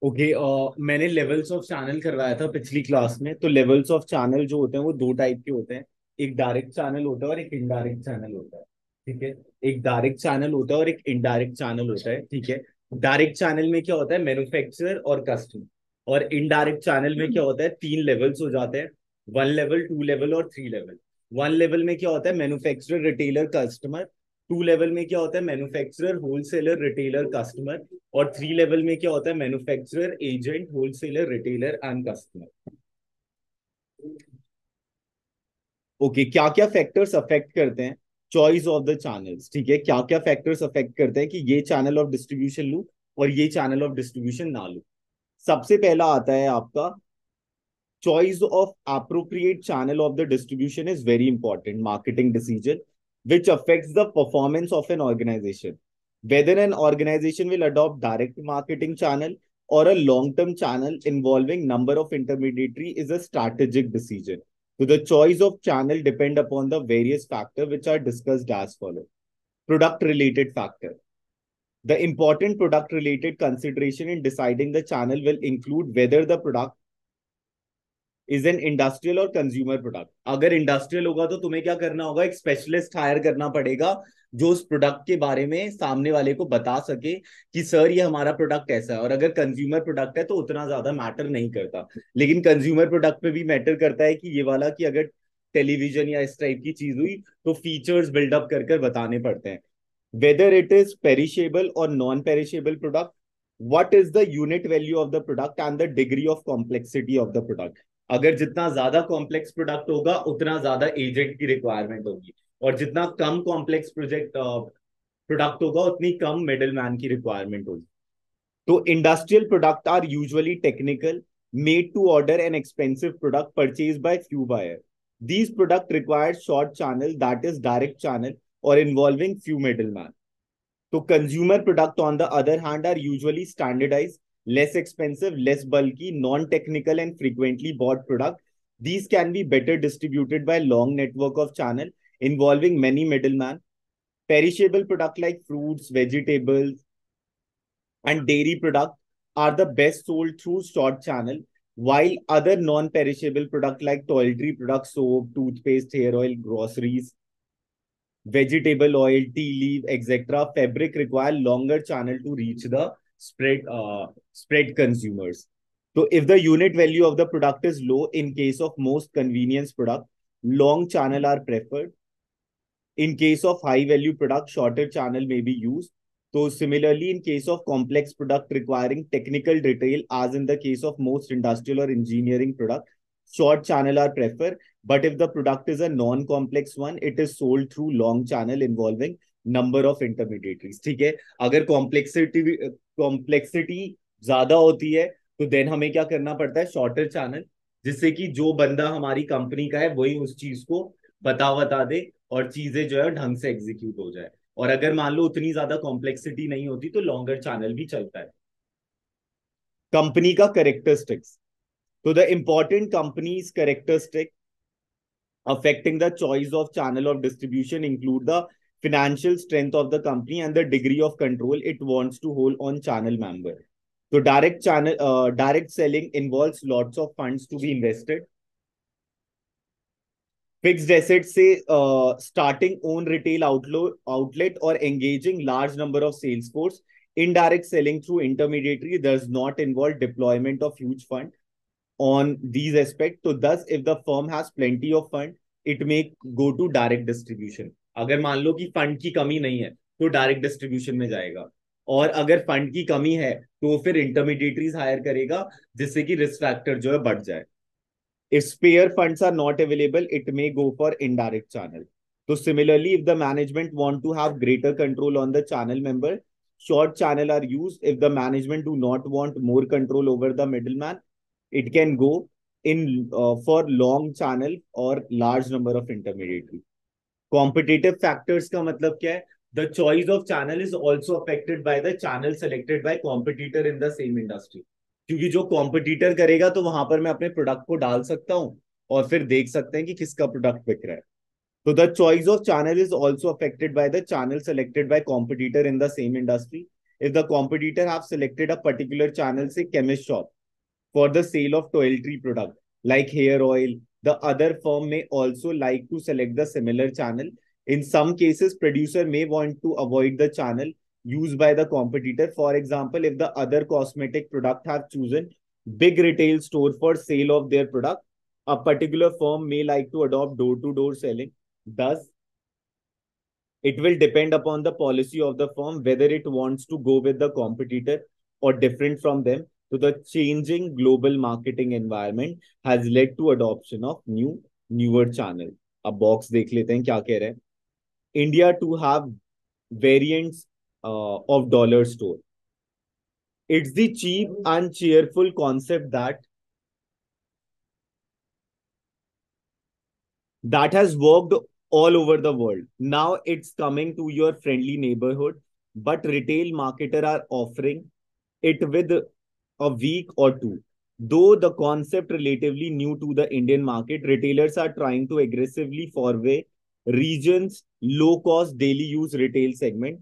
Okay. मैंने levels of channel करवाया था पिछली क्लास में। तो लेवल्स ऑफ चैनल जो होते हैं वो दो टाइप के होते हैं। एक डायरेक्ट चैनल होता है और एक इनडायरेक्ट चैनल होता है। ठीक है। एक डायरेक्ट चैनल होता है और एक इनडायरेक्ट चैनल होता है। ठीक है। डायरेक्ट चैनल में क्या होता है, मैन्युफैक्चरर और कस्टमर। और इनडायरेक्ट चैनल में क्या होता है, तीन लेवल्स हो जाते हैं। वन लेवल, टू लेवल और थ्री लेवल। वन लेवल में क्या होता है, manufacturer, retailer, customer. Two level में क्या होता है, मैन्युफैक्चरर, होलसेलर, रिटेलर, कस्टमर। और थ्री लेवल में क्या होता है, manufacturer, agent, wholesaler, retailer and customer. Okay, क्या क्या फैक्टर्स अफेक्ट करते हैं चॉइस ऑफ द चैनल्स। ठीक है, क्या क्या फैक्टर्स अफेक्ट करते हैं कि ये चैनल ऑफ डिस्ट्रीब्यूशन लूं और ये चैनल ऑफ डिस्ट्रीब्यूशन ना लूं। सबसे पहला आता है आपका choice of appropriate channel of the distribution is very important marketing decision which affects the performance of an organization. Whether an organization will adopt direct marketing channel or a long-term channel involving number of intermediary is a strategic decision. So the choice of channel depend upon the various factors which are discussed as follow. Product related factor. The important product related consideration in deciding the channel will include whether the product is an industrial और consumer product. अगर industrial होगा तो तुम्हें क्या करना होगा, एक specialist higher करना पड़ेगा जो उस प्रोडक्ट के बारे में सामने वाले को बता सके कि सर ये हमारा प्रोडक्ट ऐसा है। और अगर कंज्यूमर प्रोडक्ट है तो उतना ज्यादा मैटर नहीं करता। लेकिन कंज्यूमर प्रोडक्ट पे भी मैटर करता है कि ये वाला, कि अगर टेलीविजन या इस टाइप की चीज हुई तो फीचर्स बिल्डअप कर कर बताने पड़ते हैं। whether it is perishable or non-perishable product, what is the unit value of the product and the degree of complexity of the product। अगर जितना ज्यादा कॉम्प्लेक्स प्रोडक्ट होगा उतना ज्यादा एजेंट की रिक्वायरमेंट होगी, और जितना कम कॉम्प्लेक्स प्रोडक्ट होगा उतनी कम मिडिल मैन की रिक्वायरमेंट होगी। तो industrial product are usually technical, made to order an expensive product purchased by few buyer. These product require short channel, that is direct channel, or involving few middlemen. So consumer product on the other hand are usually standardized, less expensive, less bulky, non-technical and frequently bought product. These can be better distributed by long network of channel involving many middlemen. Perishable product like fruits, vegetables, and dairy product are the best sold through short channel, while other non-perishable product like toiletry products, soap, toothpaste, hair oil, groceries, vegetable oil, tea leaf, etc., fabric require longer channel to reach the spread consumers. So if the unit value of the product is low, in case of most convenience product, long channel are preferred. In case of high value product, shorter channel may be used. So similarly, in case of complex product requiring technical detail, as in the case of most industrial or engineering product, short channel are preferred. But if the product is a non-complex one, it is sold through long channel involving number of intermediaries. ठीक है। अगर complexity ज्यादा होती है तो then हमें क्या करना पड़ता है, शॉर्टर चैनल, जिससे कि जो बंदा हमारी कंपनी का है वही उस चीज को बता दे और चीजें जो है ढंग से एग्जीक्यूट हो जाए। और अगर मान लो उतनी ज्यादा कॉम्प्लेक्सिटी नहीं होती तो लॉन्गर चैनल भी चलता है। कंपनी का करेक्टरिस्टिक्स। तो the important companies characteristic affecting the choice of channel of distribution include the financial strength of the company and the degree of control it wants to hold on channel member. So direct selling involves lots of funds to be invested. Fixed assets say starting own retail outlet or engaging large number of sales force. Indirect selling through intermediary does not involve deployment of huge fund on these aspects. So thus, if the firm has plenty of fund, it may go to direct distribution. अगर मान लो कि fund की कमी नहीं है तो direct distribution में जाएगा। और अगर फंड की कमी है तो फिर इंटरमीडिएटरीज हायर करेगा, जिससे कि रिस्क फैक्टर जो है बढ़ जाए। If spare funds are not available, it may go for indirect channel. So similarly, if the management want to have greater control on the channel member, short channel are used. If the management do not want more control over the middleman, it can go in for long channel or large number of intermediary. Competitive factors का मतलब क्या है? The choice of channel is also affected by the channel selected by competitor in the same industry. क्योंकि जो competitor करेगा तो वहां पर मैं अपने प्रोडक्ट को डाल सकता हूँ और फिर देख सकते हैं कि किसका प्रोडक्ट बिक रहा है। तो the choice of channel is also affected by the channel selected bye competitor in the same industry. if the competitor have selected a particular channel, say chemist shop, for the sale of toiletry product like hair oil, the other firm may also like to select the similar channel. In some cases, producer may want to avoid the channel used by the competitor. For example, if the other cosmetic product have chosen big retail store for sale of their product, a particular firm may like to adopt door-to-door selling. Thus, it will depend upon the policy of the firm whether it wants to go with the competitor or different from them. So the changing global marketing environment has led to adoption of newer channel. अब box देख लेते हैं क्या कह रहे हैं. India to have variants of dollar store. It's the cheap and cheerful concept that has worked all over the world. Now it's coming to your friendly neighborhood, but retail marketer are offering it with a week or two. Though the concept relatively new to the Indian market, retailers are trying to aggressively foray regions low cost daily use retail segment.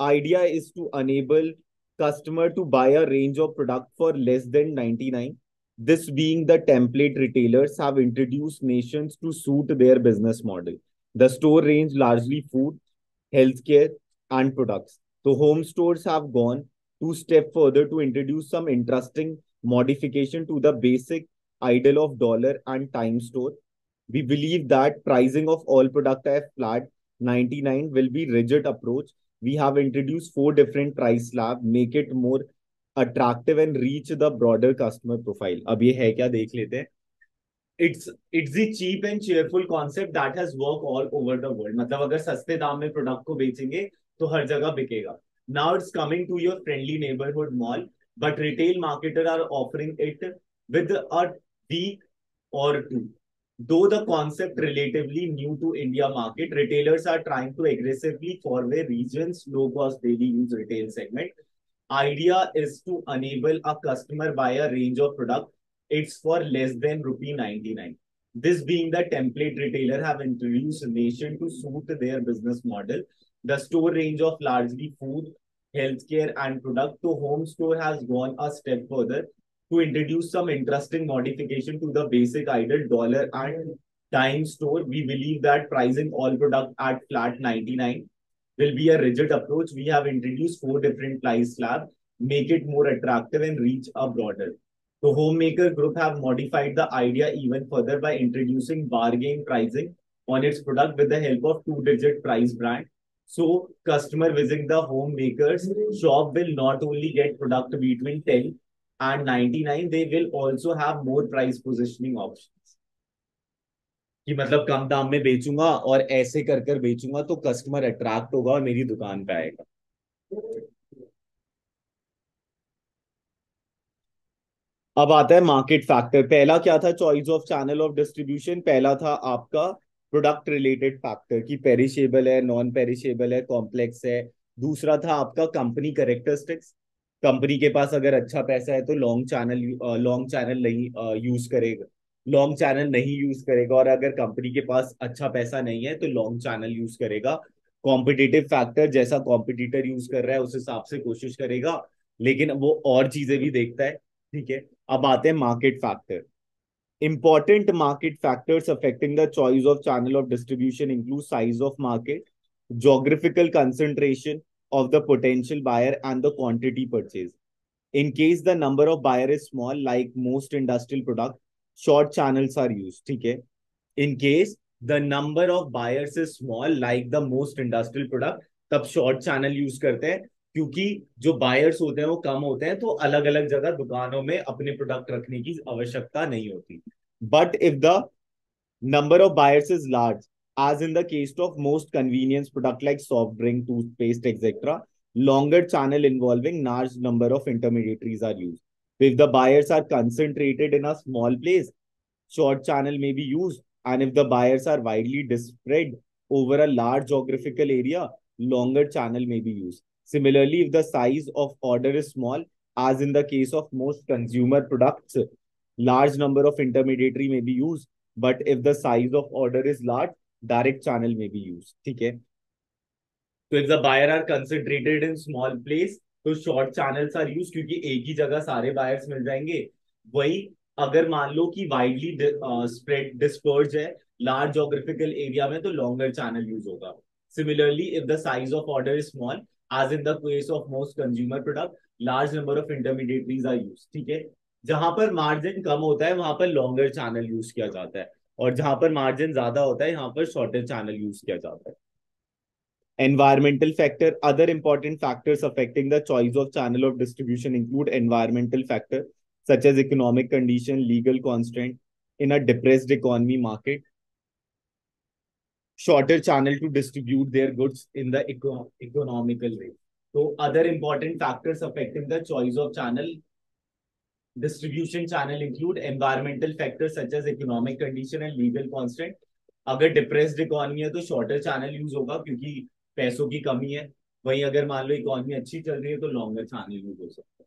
Idea is to enable customer to buy a range of product for less than 99. This being the template retailers have introduced nations to suit their business model. The store range largely food, healthcare, and products. The home stores have gone two step further to introduce some interesting modification to the basic idol of dollar and time store. We believe that pricing of all product at flat 99 will be rigid approach. We have introduced four different price slab, make it more attractive and reach the broader customer profile. अब ये है क्या देख लेते हैं. It's the cheap and cheerful concept that has worked all over the world. मतलब अगर सस्ते दाम में प्रोडक्ट को बेचेंगे तो हर जगह बिकेगा. Now it's coming to your friendly neighborhood mall, but retail marketers are offering it with a week or two. Though the concept relatively new to India market, retailers are trying to aggressively foray regions low cost daily use retail segment. Idea is to enable a customer buy a range of product. It's for less than rupee 99. This being the template retailer have introduced a nation to suit their business model. The store range of largely food, healthcare and product to home store has gone a step further to introduce some interesting modification to the basic idle dollar and time store. We believe that pricing all product at flat 99 will be a rigid approach. We have introduced four different price slabs, make it more attractive and reach a broader. The homemaker group have modified the idea even further by introducing bargain pricing on its product with the help of two-digit price brand. So customer visiting the homemaker's shop will not only get product between 10 and 99, they will also have more price positioning options. कि मतलब कम दाम में बेचूंगा और ऐसे कर कर बेचूंगा तो customer attract होगा और मेरी दुकान पे आएगा. अब आता है मार्केट फैक्टर. पहला क्या था choice of channel of distribution. पहला था आपका प्रोडक्ट रिलेटेड फैक्टर कि पेरिशेबल है, नॉन पेरिशेबल है, कॉम्प्लेक्स है. दूसरा था आपका कंपनी कैरेक्टरिस्टिक्स. कंपनी के पास अगर अच्छा पैसा है तो लॉन्ग चैनल नहीं यूज करेगा, लॉन्ग चैनल नहीं यूज करेगा. और अगर कंपनी के पास अच्छा पैसा नहीं है तो लॉन्ग चैनल यूज करेगा. कॉम्पिटिटिव फैक्टर, जैसा कॉम्पिटिटर यूज कर रहा है उस हिसाब से कोशिश करेगा, लेकिन वो और चीजें भी देखता है. ठीक है. अब आते हैं market factor. Important market factors affecting the choice of channel of distribution include size of market, geographical concentration of the potential buyer, and the quantity purchased. In case the number of buyer is small, like most industrial product, short channels are used. ठीक है. In case the number of buyers is small, like the most industrial product, तब short channel use करते हैं क्योंकि जो buyers होते हैं वो कम होते हैं तो अलग अलग जगह दुकानों में अपने प्रोडक्ट रखने की आवश्यकता नहीं होती. But if the number of buyers is large, as in the case of most convenience product like soft drink, toothpaste, etc., longer channel involving large number of intermediaries are used. If the buyers are concentrated in a small place, short channel may be used, and if the buyers are widely spread over a large geographical area, longer channel may be used. Similarly, if the size of order is small, as in the case of most consumer products, large number of intermediary may be used. But if the size of order is large, direct channel may be used. ठीक है. So if the buyer are concentrated in small place, तो short channels are use क्योंकि एक ही जगह सारे buyers मिल जाएंगे। वही अगर मान लो कि वाइडली स्प्रेड डिस्पर्ज है लार्ज जोग्राफिकल एरिया में, तो लॉन्गर चैनल यूज होगा। Similarly if the size of order is small, as in the case of most consumer product, large number of intermediaries are use. ठीक है, जहां पर margin कम होता है वहां पर लॉन्गर चैनल यूज किया जाता है, और जहां पर मार्जिन ज्यादा होता है यहाँ पर शॉर्टर चैनल यूज किया जाता है। Environmental factor. Other important factors affecting the choice of channel of distribution include environmental factor such as economic condition, legal constraint in a depressed economy market, shorter channel to distribute their goods in the economical way. So other important factors affecting the choice of channel distribution channel include environmental factors such as economic condition and legal constraint. अगर depressed economy है तो shorter channel use होगा क्योंकि पैसों की कमी है। वहीं अगर मान लो इकोनॉमी अच्छी चल रही है तो लॉन्गर चैनल यूज हो सकता है।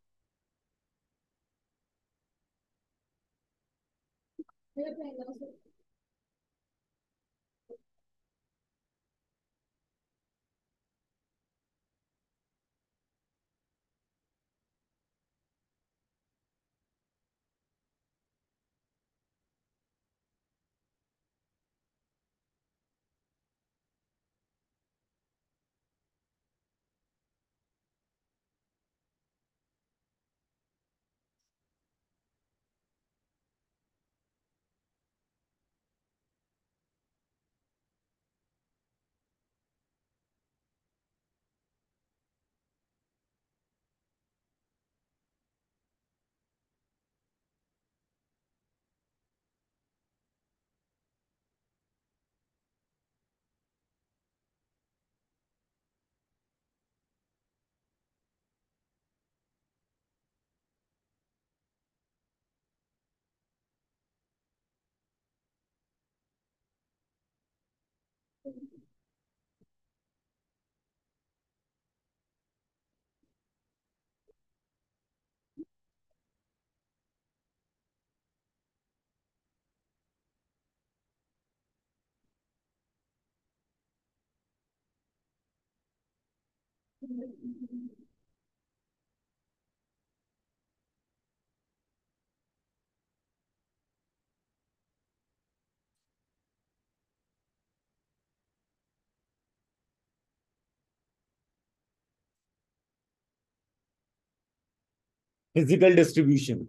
फिजिकल डिस्ट्रीब्यूशन,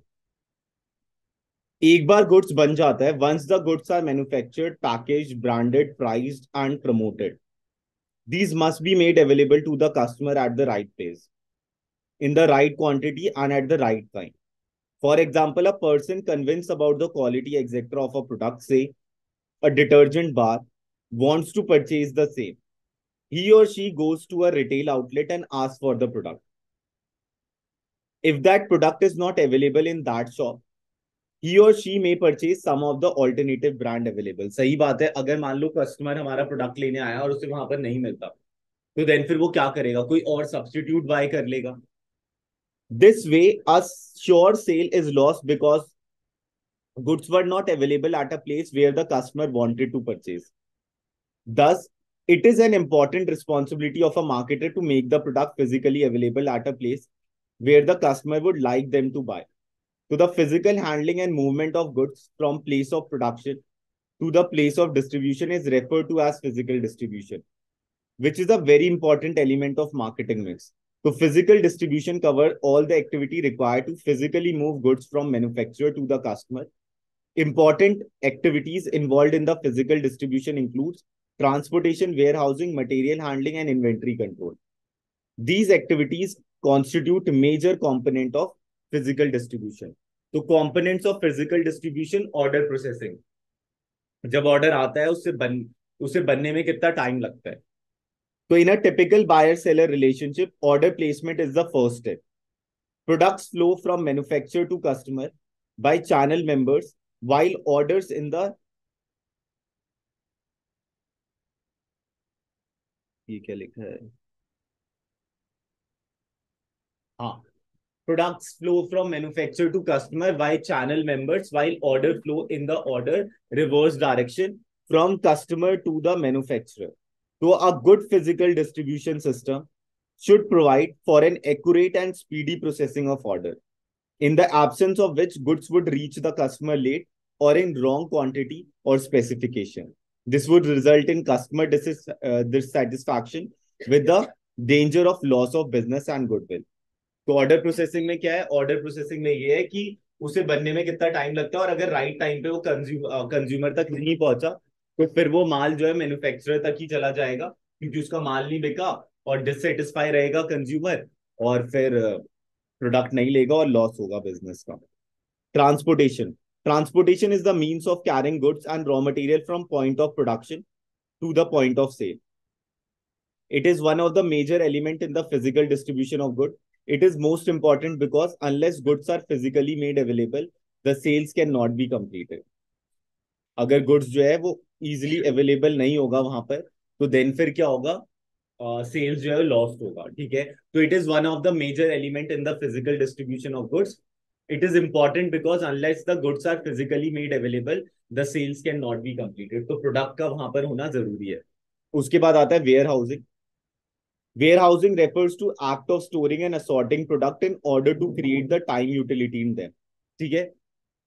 एक बार गुड्स बन जाता है, once the goods are manufactured, packaged, branded, priced and promoted, these must be made available to the customer at the right place, in the right quantity and at the right time. For example, a person convinced about the quality etc of a product, say a detergent bar, wants to purchase the same. He or she goes to a retail outlet and asks for the product. If that product is not available in that shop, he or she may purchase some of the alternative brand available. सही बात है, अगर मान लो customer हमारा product लेने आया और उसे वहां पर नहीं मिलता, तो देन फिर वो क्या करेगा, कोई और सब्स्टिट्यूट बाय कर लेगा। This way, a sure sale is lost because goods were not available at a place where the customer wanted to purchase. Thus, it is an important responsibility of a marketer to make the product physically available at a place where the customer would like them to buy. So, the physical handling and movement of goods from place of production to the place of distribution is referred to as physical distribution, which is a very important element of marketing mix. So physical distribution cover all the activity required to physically move goods from manufacturer to the customer. Important activities involved in the physical distribution includes transportation, warehousing, material handling, and inventory control. These activities constitute major component of physical distribution. तो components of physical distribution, order processing. जब order आता है उसे बनने में कितना time लगता है। So in a typical buyer-seller relationship, order placement is the first step. Products flow from manufacturer to customer by channel members, while orders in the ये क्या लिखा है, हाँ, products flow from manufacturer to customer by channel members, while order flow in the order reverse direction from customer to the manufacturer. So a good physical distribution system should provide for an accurate and speedy processing of order, in the absence of which goods would reach the customer late or in wrong quantity or specification. This would result in customer dissatisfaction with the danger of loss of business and goodwill. तो order processing में क्या है? Order processing में ये है कि उसे बनने में कितना टाइम लगता है, और अगर राइट टाइम पे वो कंज्यूमर तक नहीं पहुंचा तो फिर वो माल जो है मैन्युफैक्चरर तक ही चला जाएगा, क्योंकि उसका माल नहीं बिका और डिससेटिस्फाई रहेगा कंज्यूमर, और फिर प्रोडक्ट नहीं लेगा और लॉस होगा बिजनेस का. Transportation. Transportation is the means of carrying goods and raw material from point of production to the point of sale. It is one of the major element in the physical distribution of goods. It is most important because unless goods are physically made available, the sales cannot be completed. अगर goods जो है वो easily available नहीं होगा वहां पर, तो then फिर क्या होगा? सेल्स जो है लॉस्ट होगा. ठीक है, तो it is one of the major element in the physical distribution of goods. It is important because unless the goods are physically made available, the sales can not be completed. तो product का वहां पर होना जरूरी है. उसके बाद आता है warehousing. Warehousing refers to act of storing and assorting product in order to create the time utility in them. ठीक है,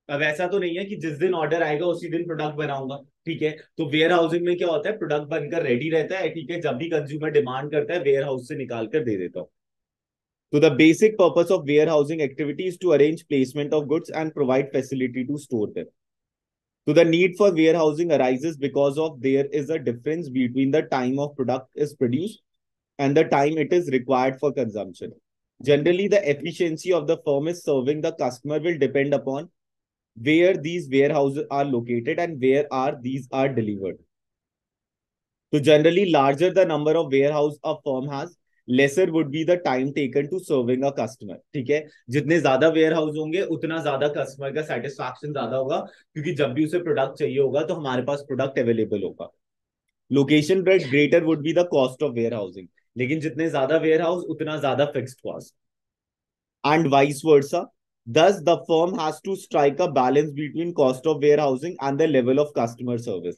अब ऐसा तो नहीं है कि जिस दिन ऑर्डर आएगा उसी दिन प्रोडक्ट बनाऊंगा. ठीक है, तो वेयर हाउसिंग में क्या होता है? प्रोडक्ट बनकर रेडी रहता है. ठीक है, जब भी कंज्यूमर डिमांड करता है वेयर हाउस से निकाल कर दे देता हूँ. तो the basic purpose of warehousing activity is to arrange placement of goods and provide facility to store them. So the need for warehousing arises because of there is a difference between the time of product is produced and the time it is required for consumption. Generally, the efficiency of the firm is serving the customer will depend upon where these warehouses are located and where are these are delivered. So generally, larger the number of warehouse a firm has, lesser would be the time taken to serving a customer. ठीक है, जितने ज्यादा ware house होंगे उतना ज्यादा customer का satisfaction ज्यादा होगा, क्योंकि जब भी उसे प्रोडक्ट चाहिए होगा तो हमारे पास प्रोडक्ट अवेलेबल होगा. लोकेशन पर greater would be the cost of warehousing, लेकिन जितने ज्यादा वेयर हाउस उतना ज्यादा fixed cost. And vice versa. Thus, the firm has to strike a balance between cost of warehousing and the level of customer service.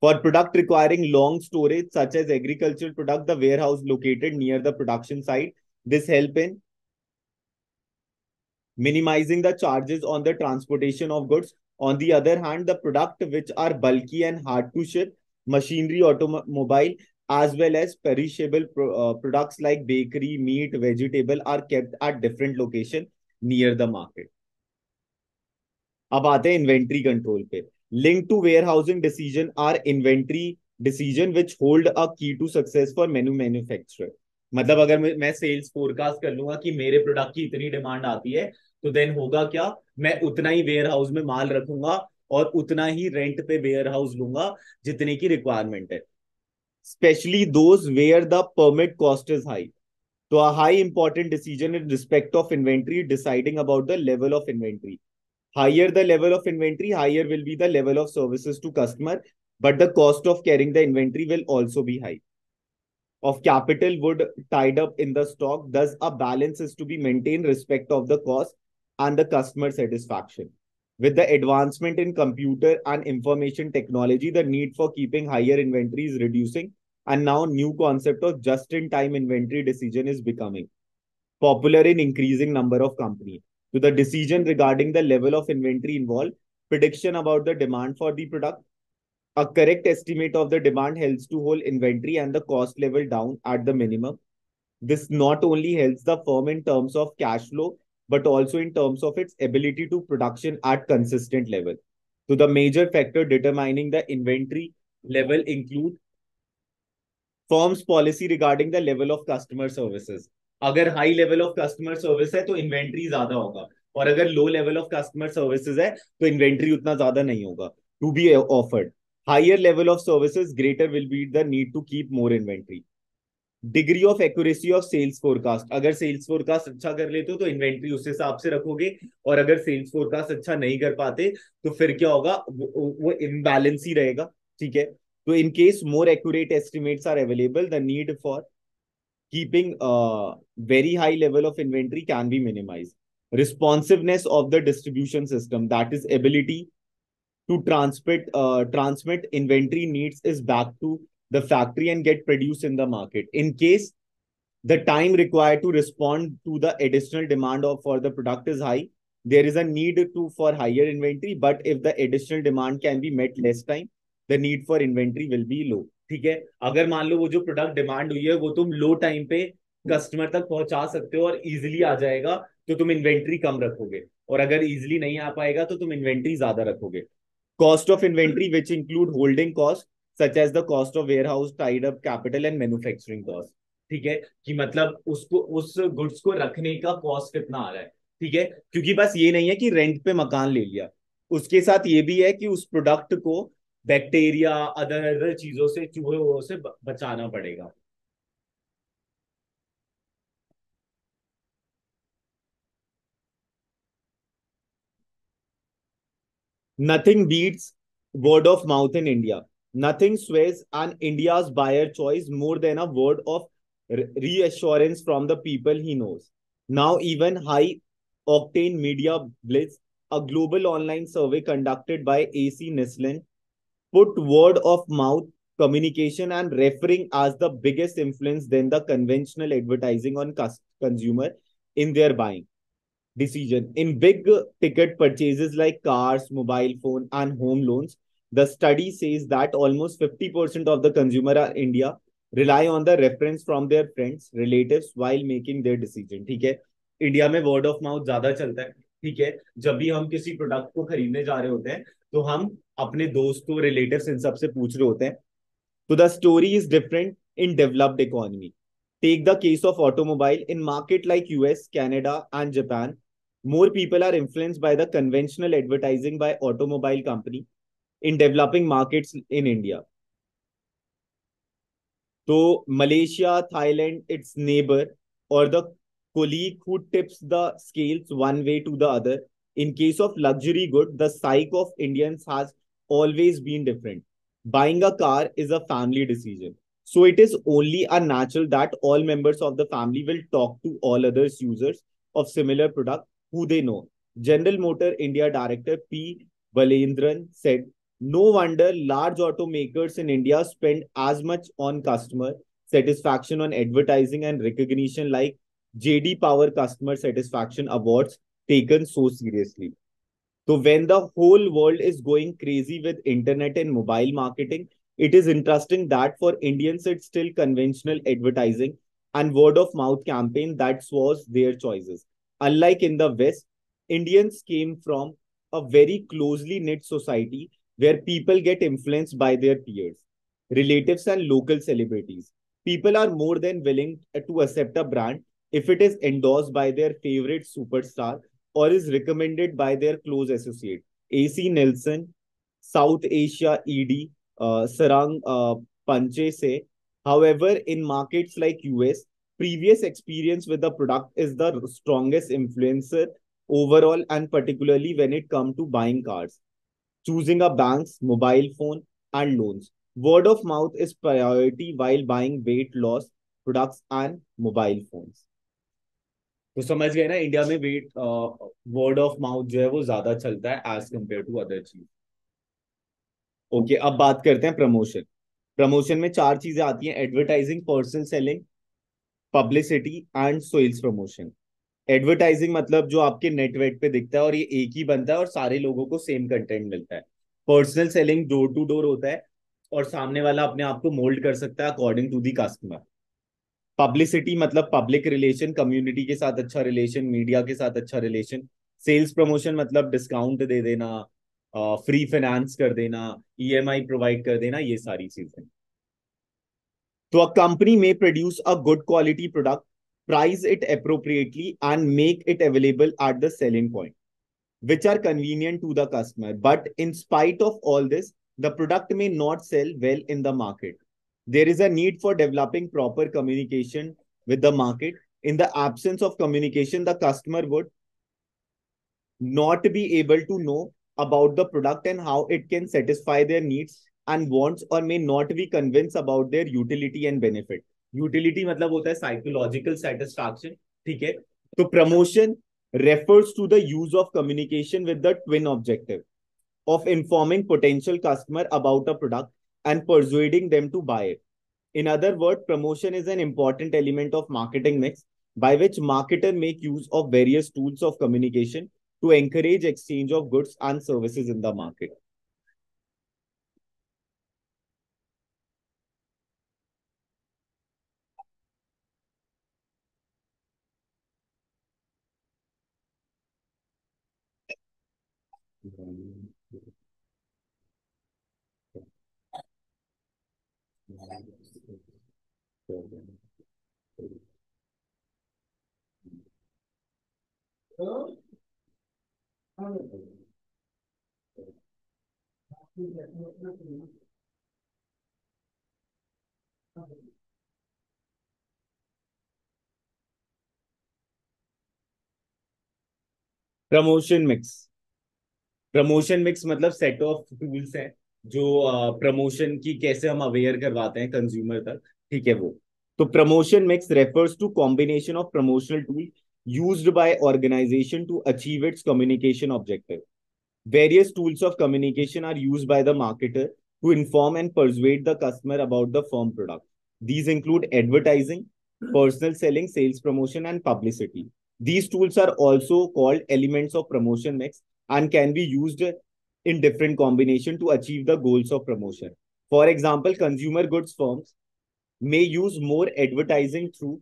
For product requiring long storage, such as agricultural product, the warehouse located near the production site. This help in minimizing the charges on the transportation of goods. On the other hand, the product which are bulky and hard to ship, machinery, automobile, as well as perishable products like bakery, meat, vegetable are kept at different location near the market. अब आते हैं inventory control पे. Link to warehousing decision are inventory decision which hold a key to success for manufacturer. मतलब अगर मैं sales forecast कर लूंगा कि मेरे प्रोडक्ट की इतनी डिमांड आती है, तो देन होगा क्या? मैं उतना ही वेयर हाउस में माल रखूंगा और उतना ही रेंट पे वेयर हाउस लूंगा जितने की रिक्वायरमेंट है. Specially those where the permit cost is high. तो a high important decision in respect of inventory deciding about the level of inventory. Higher the level of inventory, higher will be the level of services to customer, but the cost of carrying the inventory will also be high. Of capital would tied up in the stock, thus a balance is to be maintained respect of the cost and the customer satisfaction. With the advancement in computer and information technology, the need for keeping higher inventory is reducing, and now new concept of just-in-time inventory decision is becoming popular in increasing number of companies. So the decision regarding the level of inventory involved prediction about the demand for the product. A correct estimate of the demand helps to hold inventory and the cost level down at the minimum. This not only helps the firm in terms of cash flow, but also in terms of its ability to production at consistent level. So the major factor determining the inventory level include firm's policy regarding the level of customer services. अगर high level of customer service है तो inventory ज्यादा होगा, और अगर low level of customer services है तो inventory उतना ज्यादा नहीं होगा to be offered. Higher level of services greater will be the need to keep more inventory. Degree of accuracy of sales forecast. अगर सेल्स फोरकास्ट अच्छा कर लेते हो तो इन्वेंट्री उस हिसाब से रखोगे, और अगर सेल्स फोरकास्ट अच्छा नहीं कर पाते तो फिर क्या होगा? वो इम्बैलेंस ही रहेगा. ठीक है, so in case more accurate estimates are available, the need for keeping a very high level of inventory can be minimized. Responsiveness of the distribution system, that is ability to transmit inventory needs is back to the factory and get produced in the market. In case The time required to respond to the additional demand of for the product is high. There is a need to for higher inventory, but if the additional demand can be met less time, the need for inventory will be low. ठीक है, अगर मान लो वो जो product demand हुई है वो तुम लो टाइम पे कस्टमर तक पहुंचा सकते हो और इजिली आ जाएगा, तो तुम इन्वेंट्री कम रखोगे, और अगर इजिली नहीं आ पाएगा तो तुम इन्वेंट्री ज्यादा रखोगे. Cost of inventory which include holding cost such as the cost of warehouse, tied up capital and manufacturing cost. ठीक है, कि मतलब उसको उस गुड्स को रखने का कॉस्ट कितना आ रहा है. ठीक है, क्योंकि बस ये नहीं है कि रेंट पे मकान ले लिया, उसके साथ ये भी है कि उस प्रोडक्ट को बैक्टीरिया अदर अदर चीजों से, चूहे वूहों से बचाना पड़ेगा. Nothing beats word of mouth in India. Nothing sways an India's buyer choice more than a word of reassurance from the people he knows. Now, even high octane media blitz, a global online survey conducted by AC Nielsen, put word of mouth communication and referring as the biggest influence than the conventional advertising on consumer in their buying decision. In big ticket purchases like cars, mobile phone, and home loans, the study says that almost 50% of the consumer in India rely on the reference from their friends, relatives while making their decision. ठीक है, India में word of mouth ज्यादा चलता है. ठीक है, जब भी हम किसी प्रोडक्ट को खरीदने जा रहे होते हैं तो हम अपने दोस्तों, रिलेटिव्स, इन सबसे पूछ रहे होते हैं. तो the story is different in developed economy. Take the case of automobile. In market like US, Canada, and Japan, more people are influenced by the conventional advertising by automobile company. In developing markets in India, so Malaysia, Thailand, its neighbor, or the colleague who tips the scales one way to the other. In case of luxury good, the psyche of Indians has always been different. Buying a car is a family decision. So it is only a natural that all members of the family will talk to all other users of similar product who they know. General Motor India Director P. Balendran said, no wonder large automakers in India spend as much on customer satisfaction on advertising and recognition, like JD Power Customer Satisfaction Awards taken so seriously. So when the whole world is going crazy with internet and mobile marketing, it is interesting that for Indians it's still conventional advertising and word of mouth campaign that was their choices. Unlike in the West, Indians came from a very closely knit society where people get influenced by their peers, relatives, and local celebrities. People are more than willing to accept a brand if it is endorsed by their favorite superstar or is recommended by their close associate. AC Nelson, South Asia ED, Sarang Panche say, however, in markets like US, previous experience with the product is the strongest influencer overall, and particularly when it comes to buying cars, choosing a bank's mobile phone, and loans. Word of mouth is priority while buying weight loss products and mobile phones. तो समझ गए ना, India में wait word of mouth जो है वो ज्यादा चलता है एज कम्पेयर टू अदर चीज. ओके, अब बात करते हैं प्रमोशन. प्रमोशन में चार चीजें आती हैं: advertising, personal selling, publicity and sales promotion. Advertising मतलब जो आपके नेटवर्क पे दिखता है और ये एक ही बनता है और सारे लोगों को सेम कंटेंट मिलता है. Personal selling door to door होता है और सामने वाला अपने आप को मोल्ड कर सकता है according to the customer. Publicity मतलब पब्लिक रिलेशन, कम्युनिटी के साथ अच्छा रिलेशन, मीडिया के साथ अच्छा रिलेशन. सेल्स प्रमोशन मतलब डिस्काउंट दे देना, फ्री फाइनेंस कर देना, ईएमआई प्रोवाइड कर देना, ये सारी चीजें. तो a company may produce a good quality product, price it appropriately, and make it available at the selling point, which are convenient to the customer. But in spite of all this, the product may not sell well in the market. There is a need for developing proper communication with the market. In the absence of communication, the customer would not be able to know about the product and how it can satisfy their needs and wants, or may not be convinced about their utility and benefit. Utility मतलब होता है psychological satisfaction. ठीक है, तो promotion refers to the use of communication with the twin objective of informing potential customer about a product and persuading them to buy it. In other words, promotion is an important element of marketing mix by which marketer make use of various tools of communication to encourage exchange of goods and services in the market. Promotion mix promotion mix मतलब set of tools हैं जो promotion की कैसे हम aware करवाते हैं consumer तक, ठीक है वो। तो promotion mix refers to combination of promotional tool used by organisation to achieve its communication objective. Various tools of communication are used by the marketer to inform and persuade the customer about the firm product. These include advertising, personal selling, sales promotion, and publicity. These tools are also called elements of promotion mix and can be used in different combination to achieve the goals of promotion. For example, consumer goods firms may use more advertising through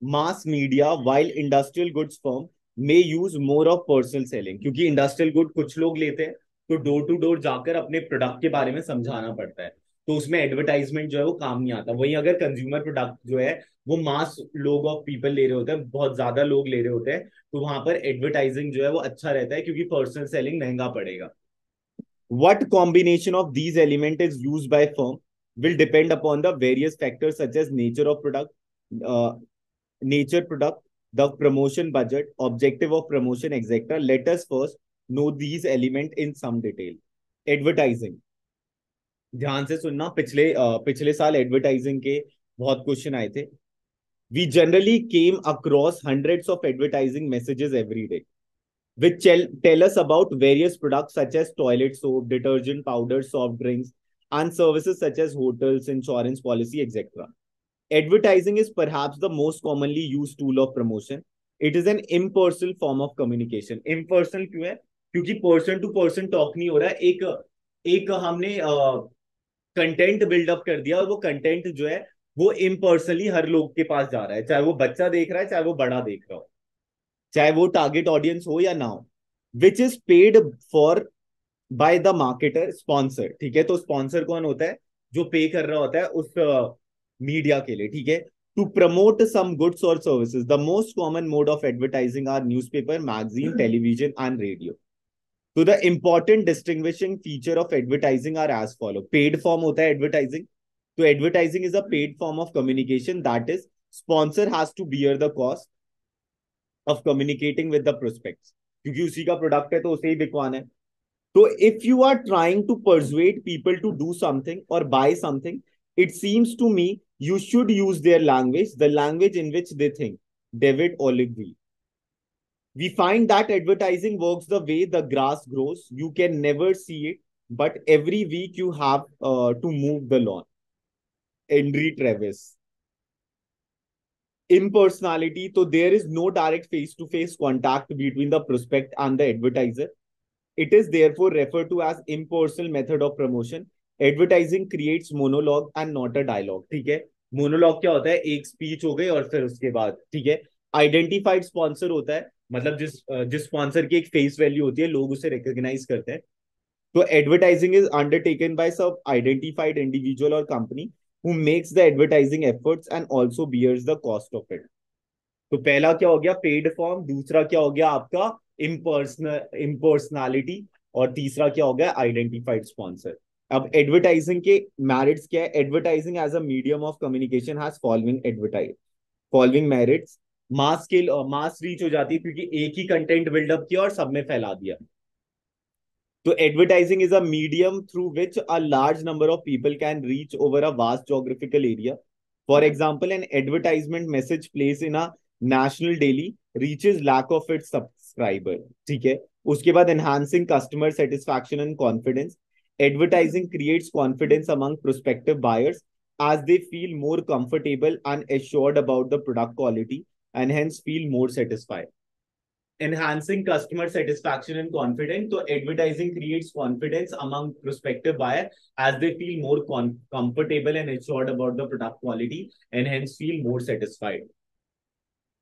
mass media while industrial goods firm may use more of personal selling, क्योंकि industrial good कुछ लोग लेते हैं तो door to door जाकर अपने product के बारे में समझाना पड़ता है, तो उसमें एडवर्टाइजमेंट जो है वो काम नहीं आता। वहीं अगर कंज्यूमर प्रोडक्ट जो है वो मास लोग ऑफ पीपल ले रहे होते हैं, बहुत ज्यादा लोग ले रहे होते हैं, तो वहां पर एडवर्टाइजिंग जो है वो अच्छा रहता है क्योंकि पर्सनल सेलिंग महंगा पड़ेगा। What combination of these elements is used by firm will depend upon the various factors such as uh, nature product, the promotion budget, objective of promotion, etc. Let us first know these elements in some detail. Advertising. ध्यान से सुनना, पिछले साल advertising के बहुत question आए थे. We generally came across hundreds of advertising messages every day, which tell us about various products such as toilet soap, detergent powder, soft drinks, and services such as hotels, insurance policy, etc. Advertising is perhaps the most commonly used tool of promotion. It is an impersonal form of communication. Impersonal क्यों है? क्योंकि person to person talk नहीं हो रहा है, एक एक हमने कंटेंट बिल्डअप कर दिया और वो कंटेंट जो है वो इम्पर्सनली हर लोग के पास जा रहा है, चाहे वो बच्चा देख रहा है चाहे वो बड़ा देख रहा हो, चाहे वो टारगेट ऑडियंस हो या ना हो, which is paid for by the marketer sponsor. ठीक है, तो स्पॉन्सर कौन होता है? जो पे कर रहा होता है उस मीडिया के लिए. ठीक है, टू प्रमोट सम गुड्स और services. The most common mode of advertising are newspaper, magazine, television and radio. तो the important distinguishing feature of advertising are as follow. Paid form होता है एडवर्टाइजिंग. तो advertising is a paid form of communication, that is sponsor has to bear the cost of communicating with the prospects, क्योंकि उसी का product है तो उसे ही बिकवाना है. So if you are trying to persuade people to do something or buy something, it seems to me you should use their language, the language in which they think. David Ogilvy. We find that advertising works the way the grass grows. You can never see it, but every week you have to move the lawn. Henry Travis. Impersonality. So there is no direct face-to-face contact between the prospect and the advertiser. It is therefore referred to as impersonal method of promotion. Advertising creates monologue and not a dialogue. ठीक है, monologue क्या होता है? एक speech हो गई और फिर उसके बाद, ठीक है, आइडेंटिफाइड स्पॉन्सर होता है, मतलब जिस स्पॉन्सर की एक फेस वैल्यू होती है, लोग उसे रिकॉग्नाइज करते हैं. तो advertising is undertaken by some identified individual और company who makes the advertising efforts and also bears the cost of it. तो पहला क्या हो गया? Paid form. दूसरा क्या हो गया आपका? इम्पर्सनैलिटी. और तीसरा क्या हो गया? Identified sponsor. अब एडवर्टाइजिंग के मेरिट्स क्या है? Advertising as a medium of communication has following merits. Mass reach हो जाती है क्योंकि एक ही कंटेंट बिल्डअप किया और सब में फैला दिया. तो advertising is a medium through which a large number of people can reach over a vast geographical area. For example, an advertisement message place in a national daily reaches lakh of its subscriber. ठीक है, उसके बाद enhancing customer satisfaction and confidence. Advertising creates confidence among prospective buyers as they feel more comfortable and assured about the product quality and hence feel more satisfied. Enhancing customer satisfaction and confidence. So advertising creates confidence among prospective buyer as they feel more comfortable and assured about the product quality and hence feel more satisfied.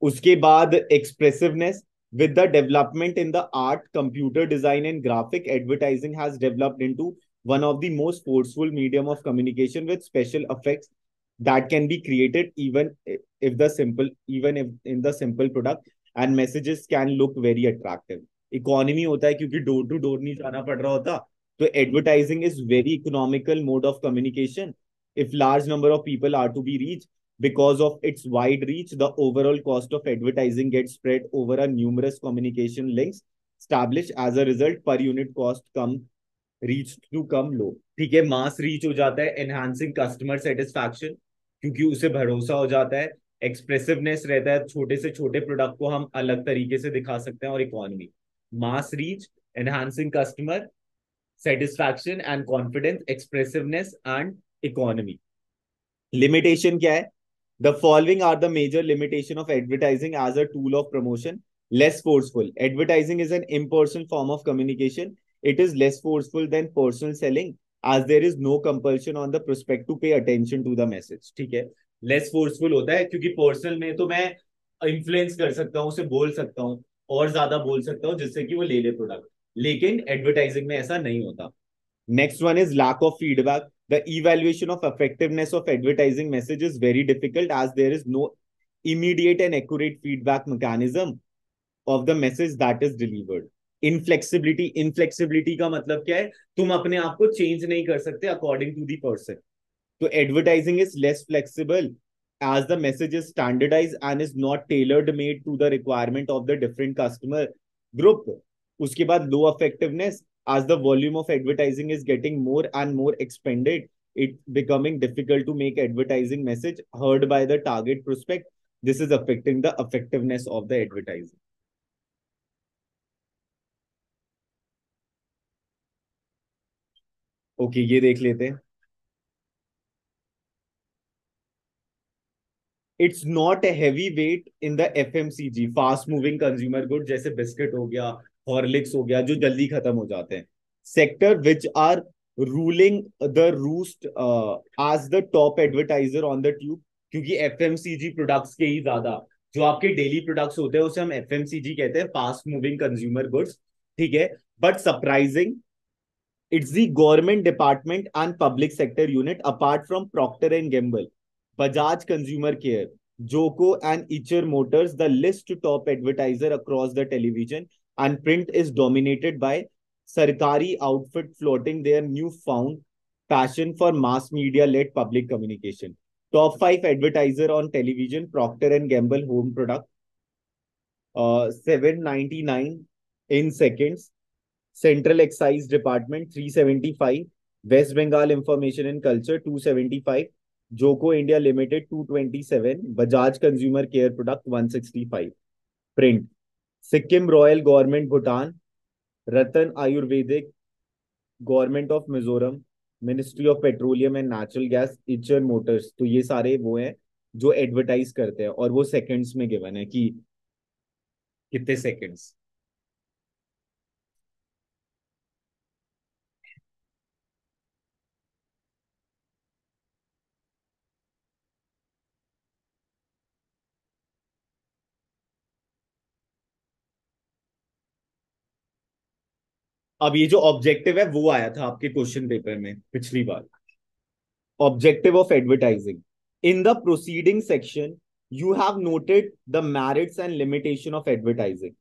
उसके बाद expressiveness. With the development in the art, computer design and graphic, advertising has developed into one of the most forceful medium of communication with special effects that can be created even if in the simple product, and messages can look very attractive. Economy होता है क्योंकि door to door नहीं जाना पड़ रहा होता, तो advertising is very economical mode of communication. If large number of people are to be reached, because of its wide reach, the overall cost of advertising gets spread over a numerous communication links established. As a result, per unit cost come reach to come low. ठीक है, मास reach हो जाता है, enhancing customer satisfaction क्योंकि उसे भरोसा हो जाता है, एक्सप्रेसिवनेस रहता है, छोटे से छोटे प्रोडक्ट को हम अलग तरीके से दिखा सकते हैं, और economy, mass reach, enhancing customer satisfaction and confidence, expressiveness and economy. Limitation क्या है? The following are the major limitation of advertising as a tool of promotion. Less forceful. Advertising is an impersonal form of communication. It is less forceful than personal selling as there is no compulsion on the prospect to pay attention to the message. ठीक है, less forceful होता है क्योंकि personal में तो मैं influence कर सकता हूँ, उसे बोल सकता हूँ और ज्यादा बोल सकता हूँ जिससे कि वो ले ले प्रोडक्ट, लेकिन एडवर्टाइजिंग में ऐसा नहीं होता. Next one is lack of feedback. The evaluation of effectiveness of advertising message is very difficult as there is no immediate and accurate feedback mechanism of the message that is delivered. Inflexibility. Inflexibility का मतलब क्या है? तुम अपने आप को change नहीं कर सकते according to the person. So advertising is less flexible as the message is standardized and is not tailored made to the requirement of the different customer group. उसके बाद low effectiveness. As the volume of advertising is getting more and more expended, it becoming difficult to make advertising message heard by the target prospect. This is affecting the effectiveness of the advertising. Okay, ये देख लेते हैं. It's not a heavy weight in the FMCG, fast moving consumer good, जैसे biscuit हो गया, Horlicks हो गया, जो जल्दी खत्म हो जाते हैं. Sector which are ruling the roost as the top advertiser on the tube, क्योंकि एफएमसीजी प्रोडक्ट्स के ही ज्यादा, जो आपके डेली प्रोडक्ट्स होते हैं उसे हम एफएमसीजी कहते हैं, फास्ट मूविंग कंज्यूमर गुड्स. ठीक है, but surprising, it's the government department and public sector unit apart from Procter and Gamble, Bajaj Consumer Care, Joco and Eicher Motors. The list top advertiser across the television and print is dominated by Sarkari outfit floating their newfound passion for mass media led public communication. Top 5 advertiser on television: Procter and Gamble home product, 799 in seconds. Central Excise Department 375, West Bengal Information and Culture 275, Joco India Limited 227, Bajaj Consumer Care Product 165. Print: Sikkim Royal Government Bhutan, Ratan Ayurvedic, Government of Mizoram, Ministry of Petroleum and Natural Gas, Eicher Motors. तो ये सारे वो हैं जो advertise करते हैं और वो सेकंड्स में गिवन है कि कितने सेकंड्स. अब ये जो ऑब्जेक्टिव है वो आया था आपके क्वेश्चन पेपर में पिछली बार. Objective of advertising. In the preceding section, you have noted the merits and limitation of advertising.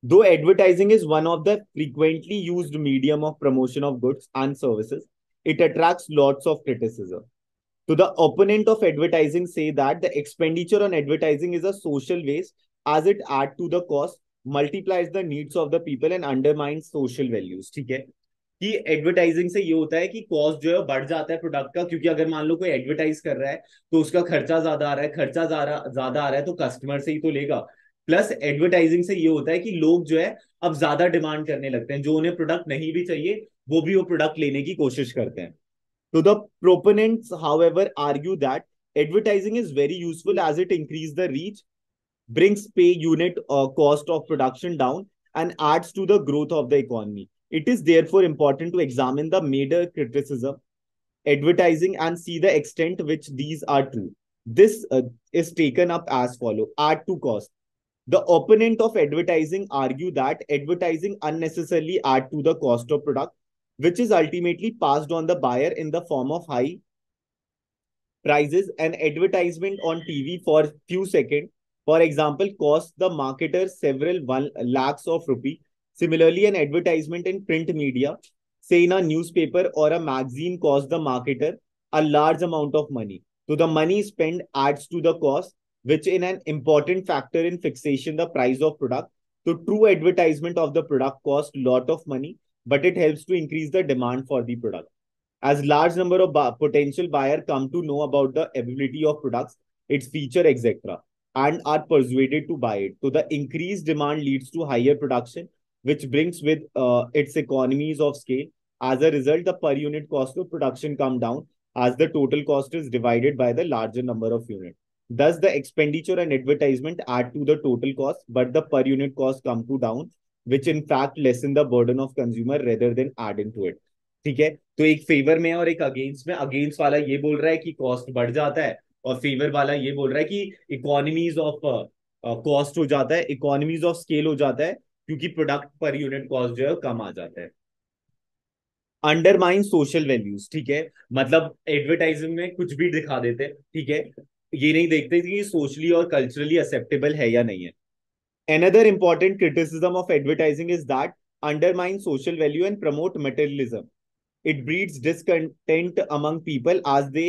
Though advertising is one of the frequently used medium of promotion of goods and services, it attracts lots of criticism. So the opponent of advertising say that the expenditure on advertising is a social waste as it adds to the cost, multiplies the needs of the people and undermines social values. ठीक है, कि advertising से ये होता है कि cost जो है बढ़ जाता है प्रोडक्ट का, क्योंकि अगर मान लो कोई एडवर्टाइज कर रहा है तो उसका खर्चा ज्यादा आ रहा है, खर्चा ज्यादा आ रहा है तो कस्टमर से ही तो लेगा. प्लस एडवर्टाइजिंग से ये होता है कि लोग जो है अब ज्यादा डिमांड करने लगते हैं, जो उन्हें प्रोडक्ट नहीं भी चाहिए वो भी वो प्रोडक्ट लेने की कोशिश करते हैं. So the proponents, however, argue that advertising is very useful as it increases the reach, brings pay unit cost of production down, and adds to the growth of the economy. It is therefore important to examine the major criticism advertising and see the extent to which these are true. This is taken up as follow: add to cost. The opponent of advertising argue that advertising unnecessarily add to the cost of product, which is ultimately passed on the buyer in the form of high prices. An advertisement on TV for few seconds, for example, costs the marketer several 1 lakhs of rupee. Similarly, an advertisement in print media, say in a newspaper or a magazine, costs the marketer a large amount of money. So the money spent adds to the cost, which in an important factor in fixation the price of product. So true advertisement of the product costs lot of money, but it helps to increase the demand for the product. As large number of potential buyer come to know about the ability of products, its feature, etc., and are persuaded to buy it. So the increased demand leads to higher production, which brings with its economies of scale. As a result, the per unit cost of production come down as the total cost is divided by the larger number of units. Thus, the expenditure and advertisement add to the total cost, but the per unit cost come to down, which in fact lessen the burden of consumer rather than adding to it. ठीक है, तो एक favour में और एक against में, against वाला ये बोल रहा है कि कॉस्ट बढ़ जाता है, और फेवर वाला ये बोल रहा है कि इकोनॉमीज ऑफ कॉस्ट हो जाता है, इकोनॉमीज ऑफ स्केल हो जाता है, क्योंकि प्रोडक्ट पर यूनिट कॉस्ट जो है कम आ जाता है। अंडरमाइन सोशल वैल्यूज, ठीक है, मतलब एडवर्टाइजिंग में कुछ भी दिखा देते हैं, ठीक है, ये नहीं देखते कि सोशली और कल्चरली एक्सेप्टेबल है या नहीं है। Another important criticism of advertising is that undermines social value and promote materialism. It breeds discontent among people as they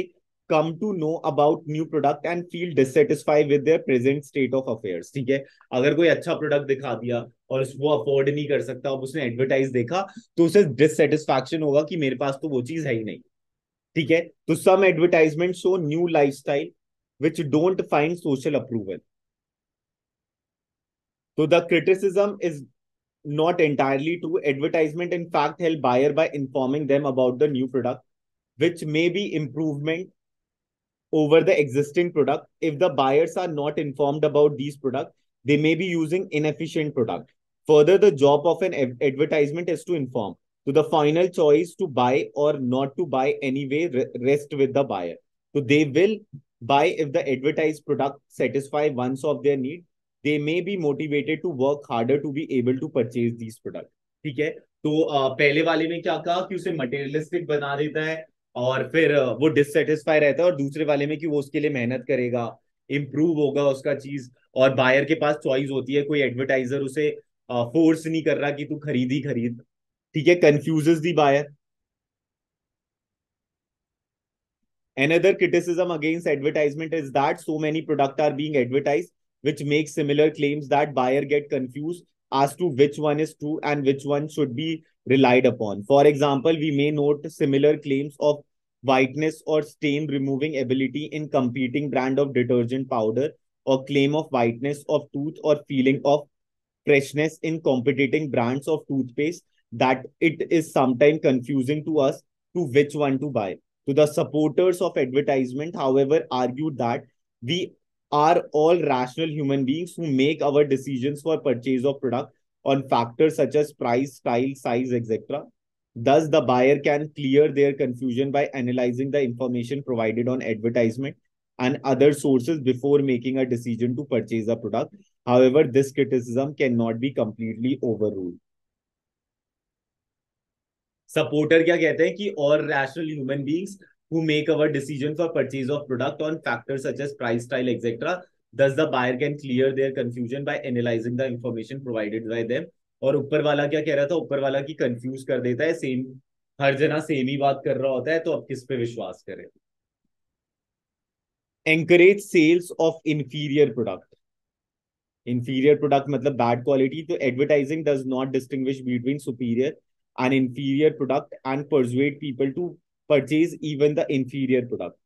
come to know about new product and feel dissatisfied with their present state of affairs. ठीक है, अगर कोई अच्छा product दिखा दिया और वो afford नहीं कर सकता, अब उसने एडवर्टाइज देखा, तो उसे डिससेटिस्फैक्शन होगा कि मेरे पास तो वो चीज है ही नहीं। ठीक है, तो some advertisement show new lifestyle which don't find social approval. So the criticism is not entirely true. Advertisement, in fact, help buyer by informing them about the new product, which may be improvement over the existing product. If the buyers are not informed about these products, they may be using inefficient product. Further, the job of an advertisement is to inform. So the final choice to buy or not to buy anyway rest with the buyer. So they will buy if the advertised product satisfy ones of their need. They may be motivated to work harder to be able to purchase these products. ठीक है, तो पहले वाले में क्या कहा कि उसे मटेरियलिस्टिक बना देता है, और फिर वो डिससेटिस्फाई रहता है, और दूसरे वाले में कि वो उसके लिए मेहनत करेगा, इम्प्रूव होगा उसका चीज, और बायर के पास चॉइस होती है, कोई एडवर्टाइजर उसे फोर्स नहीं कर रहा कि तू खरीद ही खरीद। ठीक है, confuses the buyer. Another criticism against advertisement is that so many products are being advertised, which makes similar claims that buyer get confused as to which one is true and which one should be relied upon. For example, we may note similar claims of whiteness or stain removing ability in competing brand of detergent powder, or claim of whiteness of tooth or feeling of freshness in competing brands of toothpaste, that it is sometimes confusing to us to which one to buy. So the supporters of advertisement, however, argued that we are all rational human beings who make our decisions for purchase of product on factors such as price, style, size, etc. Thus, the buyer can clear their confusion by analyzing the information provided on advertisement and other sources before making a decision to purchase a product. However, this criticism cannot be completely overruled. Supporter क्या कहते हैं कि और rational human beings who make our decision for purchase of product on factors such as price, style, etc. Thus, the buyer can clear their confusion by analyzing the information provided by them. और ऊपर वाला क्या कह रहा था, ऊपर वाला की कंफ्यूज कर देता है, सेम हर जना सेम ही बात कर रहा होता है, तो अब किस पे विश्वास करें। Encourage sales of inferior product. Inferior product मतलब बैड क्वालिटी, तो advertising does not distinguish between superior and inferior product and persuade people to purchase even the inferior product.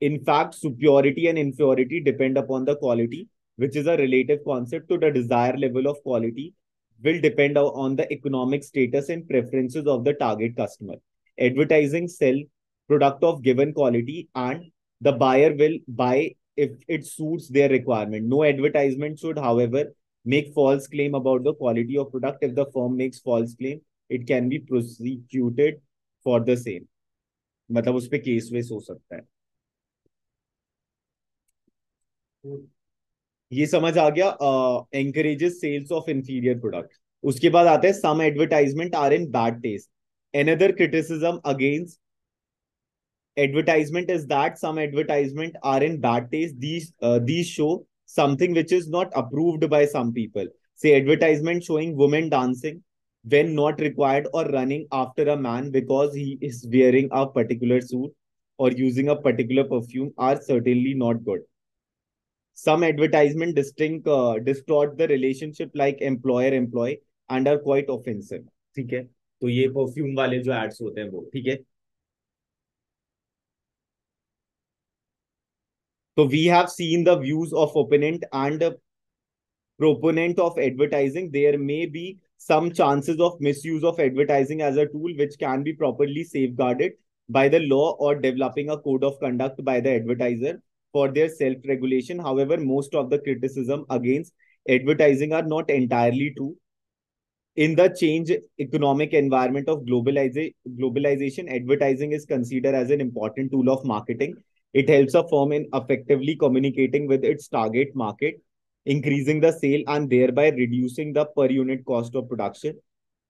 In fact, superiority and inferiority depend upon the quality, which is a relative concept. To the desired level of quality will depend on the economic status and preferences of the target customer. Advertising sell product of given quality, and the buyer will buy if it suits their requirement. No advertisement should, however, make false claim about the quality of product. If the firm makes false claim, it can be prosecuted for the same. मतलब उस पे case वेस हो सकता है. ये समझ आ गया. Encourages sales of inferior product. उसके बाद आता है some advertisement are in bad taste. Another criticism against advertisement is that some advertisement are in bad taste. These show something which is not approved by some people. Say advertisement showing women dancing when not required, or running after a man because he is wearing a particular suit or using a particular perfume are certainly not good. Some advertisement distort the relationship like employer employee and are quite offensive. ठीक है. तो ये perfume वाले जो ads होते हैं वो ठीक है. So we have seen the views of opponent and proponent of advertising. There may be some chances of misuse of advertising as a tool which can be properly safeguarded by the law or developing a code of conduct by the advertiser for their self-regulation. However, most of the criticism against advertising are not entirely true. In the change economic environment of globalization, advertising is considered as an important tool of marketing. It helps a firm in effectively communicating with its target market, increasing the sale and thereby reducing the per unit cost of production.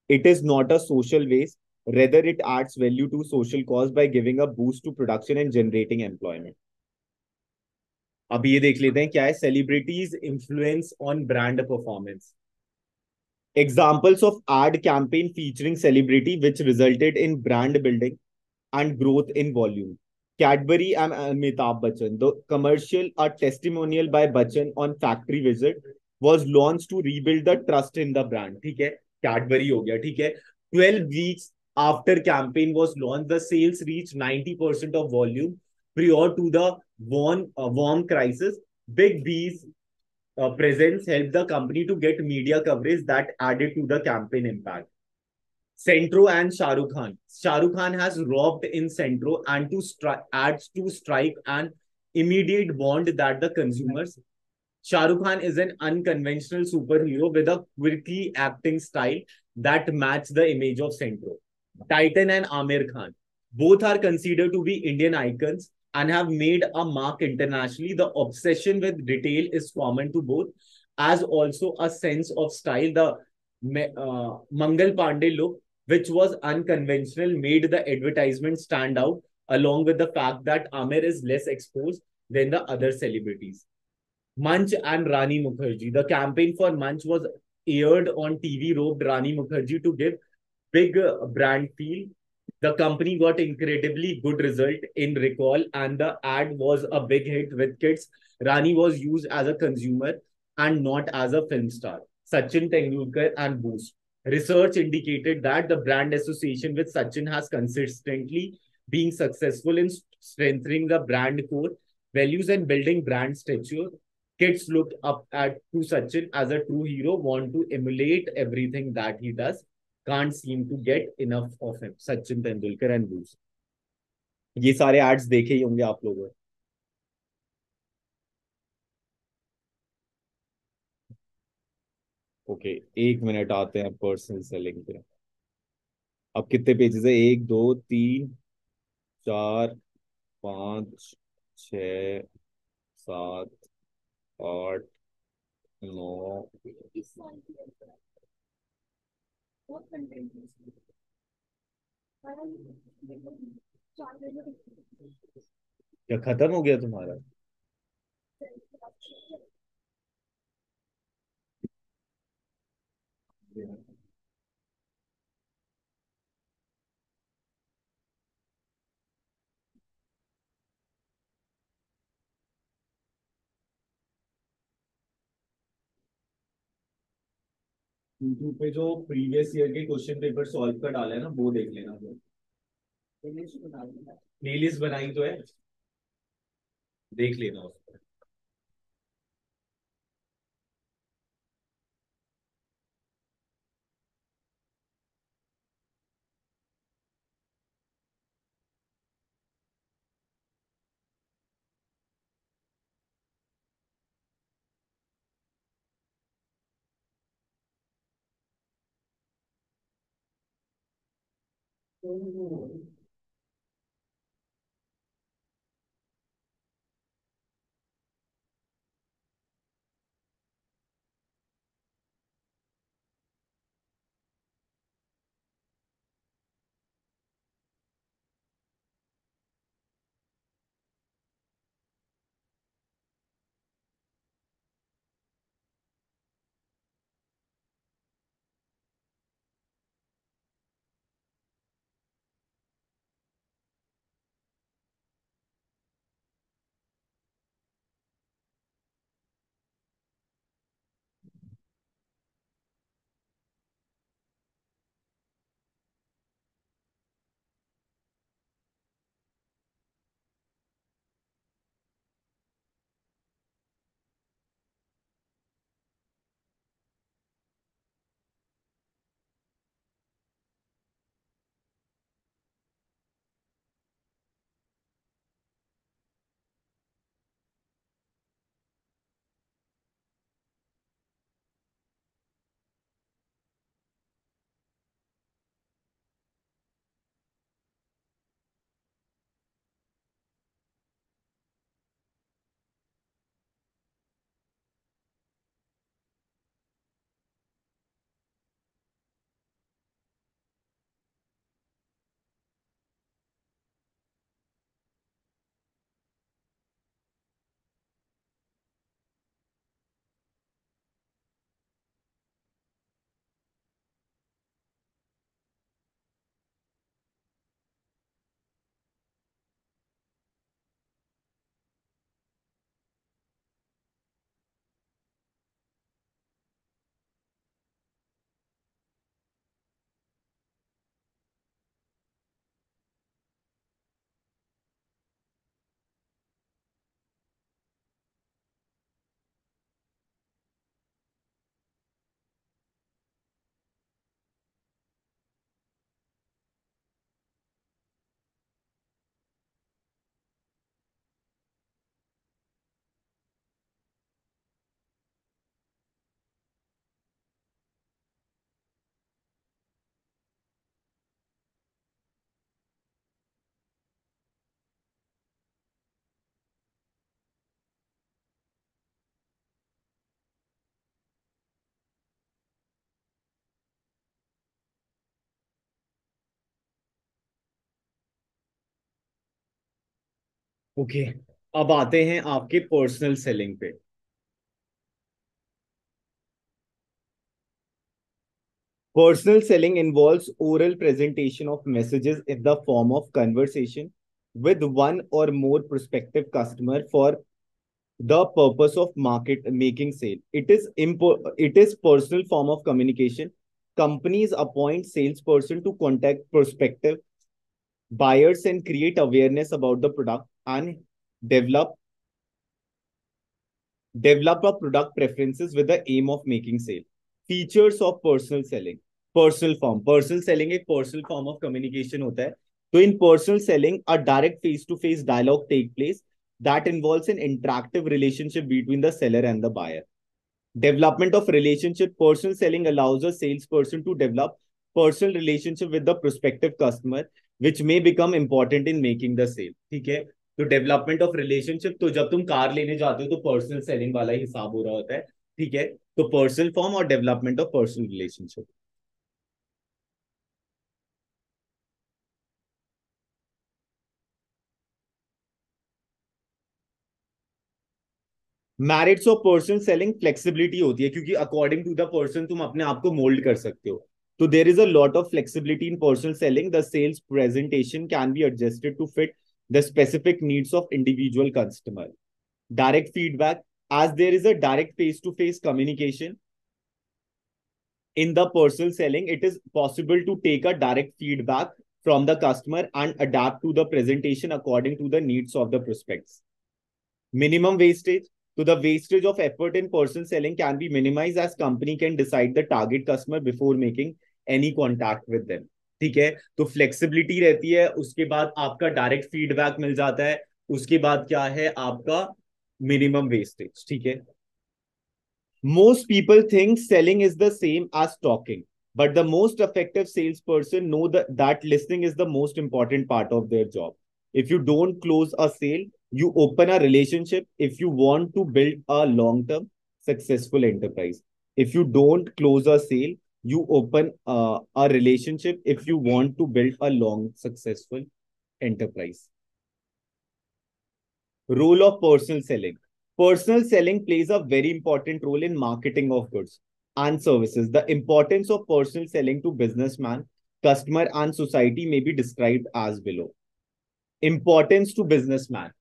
It is not a social waste. Rather, it adds value to social cause by giving a boost to production and generating employment. अब ये देख लेते हैं क्या है celebrities influence on brand performance. Examples of ad campaign featuring celebrity which resulted in brand building and growth in volume. Cadbury and Amitabh Bachchan. The commercial, a testimonial by Bachchan on factory visit, was launched to rebuild the trust in the brand. ठीक है. Cadbury हो गया. ठीक है. 12 weeks after campaign was launched, the sales reached 90% of volume prior to the warm crisis. Big B's presence helped the company to get media coverage that added to the campaign impact. Centro and Shah Rukh Khan. Shah Rukh Khan has robbed in Centro and adds to strike an immediate bond that the consumers. Shah Rukh Khan is an unconventional superhero with a quickly acting style that match the image of Centro. Titan and Amir Khan. Both are considered to be Indian icons and have made a mark internationally. The obsession with detail is common to both, as also a sense of style. The Mangal Pandey look, which was unconventional, made the advertisement stand out, along with the fact that Amir is less exposed than the other celebrities. Munch and Rani Mukherjee. The campaign for Munch was aired on TV, roped Rani Mukherjee to give big brand feel. The company got incredibly good result in recall, and the ad was a big hit with kids. Rani was used as a consumer and not as a film star. Sachin Tendulkar and Boost. Research indicated that the brand association with Sachin has consistently been successful in strengthening the brand core values and building brand stature. Kids look up at to Sachin as a true hero, want to emulate everything that he does, can't seem to get enough of him. Sachin Tendulkar and Bruce. ये सारे ads देखे ही होंगे आप लोगों ने. Okay, एक minute आते हैं पर्सनल सेलिंग पे. अब कितने पेजेस है? एक, दो, तीन, चार, पाँच, छ, सात, आठ, नौ. क्या खत्म हो गया तुम्हारा? यूट्यूब पे जो प्रीवियस ईयर के क्वेश्चन पेपर सॉल्व कर डाले ना वो देख लेना. प्लेलिस्ट बनाई तो है, देख लेना उसको. ओके, अब आते हैं आपके पर्सनल सेलिंग पे। Personal selling involves oral presentation of messages in the form of conversation with one or more prospective customer for the purpose of market making sale. It is personal form of communication. Companies appoint salesperson to contact prospective buyers and create awareness about the product and develop develop a product preferences with the aim of making sale. Features of personal selling. Personal selling एक personal form of communication होता है. तो in personal selling, a direct face-to-face dialogue take place that involves an interactive relationship between the seller and the buyer. Development of relationship. Personal selling allows a salesperson to develop personal relationship with the prospective customer, which may become important in making the sale. ठीक है, तो development of relationship, तो जब तुम car लेने जाते हो तो पर्सनल सेलिंग वाला ही हिसाब हो रहा होता है. ठीक है, तो पर्सनल फॉर्म और development of personal relationship. Merits of person selling flexibility होती है, क्योंकि अकॉर्डिंग टू द पर्सन तुम अपने आप को मोल्ड कर सकते हो. तो there is a lot of flexibility in person selling. The sales presentation can be adjusted to fit the specific needs of individual customer. Direct feedback. As there is a direct face-to-face communication in the personal selling, it is possible to take a direct feedback from the customer and adapt to the presentation according to the needs of the prospects. Minimum wastage. So the wastage of effort in person selling can be minimized as company can decide the target customer before making any contact with them. ठीक है, तो flexibility रहती है, उसके बाद आपका direct feedback मिल जाता है, उसके बाद क्या है आपका मिनिमम वेस्टेज. ठीक है. Most people think selling is the same as talking. But the most effective salesperson know that listening is the most important part of their job. If you don't close a sale, you open a relationship if you want to build a long-term successful enterprise. If you don't close a sale, you open a relationship if you want to build a long successful enterprise. Role of personal selling. Personal selling plays a very important role in marketing of goods and services. The importance of personal selling to businessman, customer, and society may be described as below. Importance to businessman.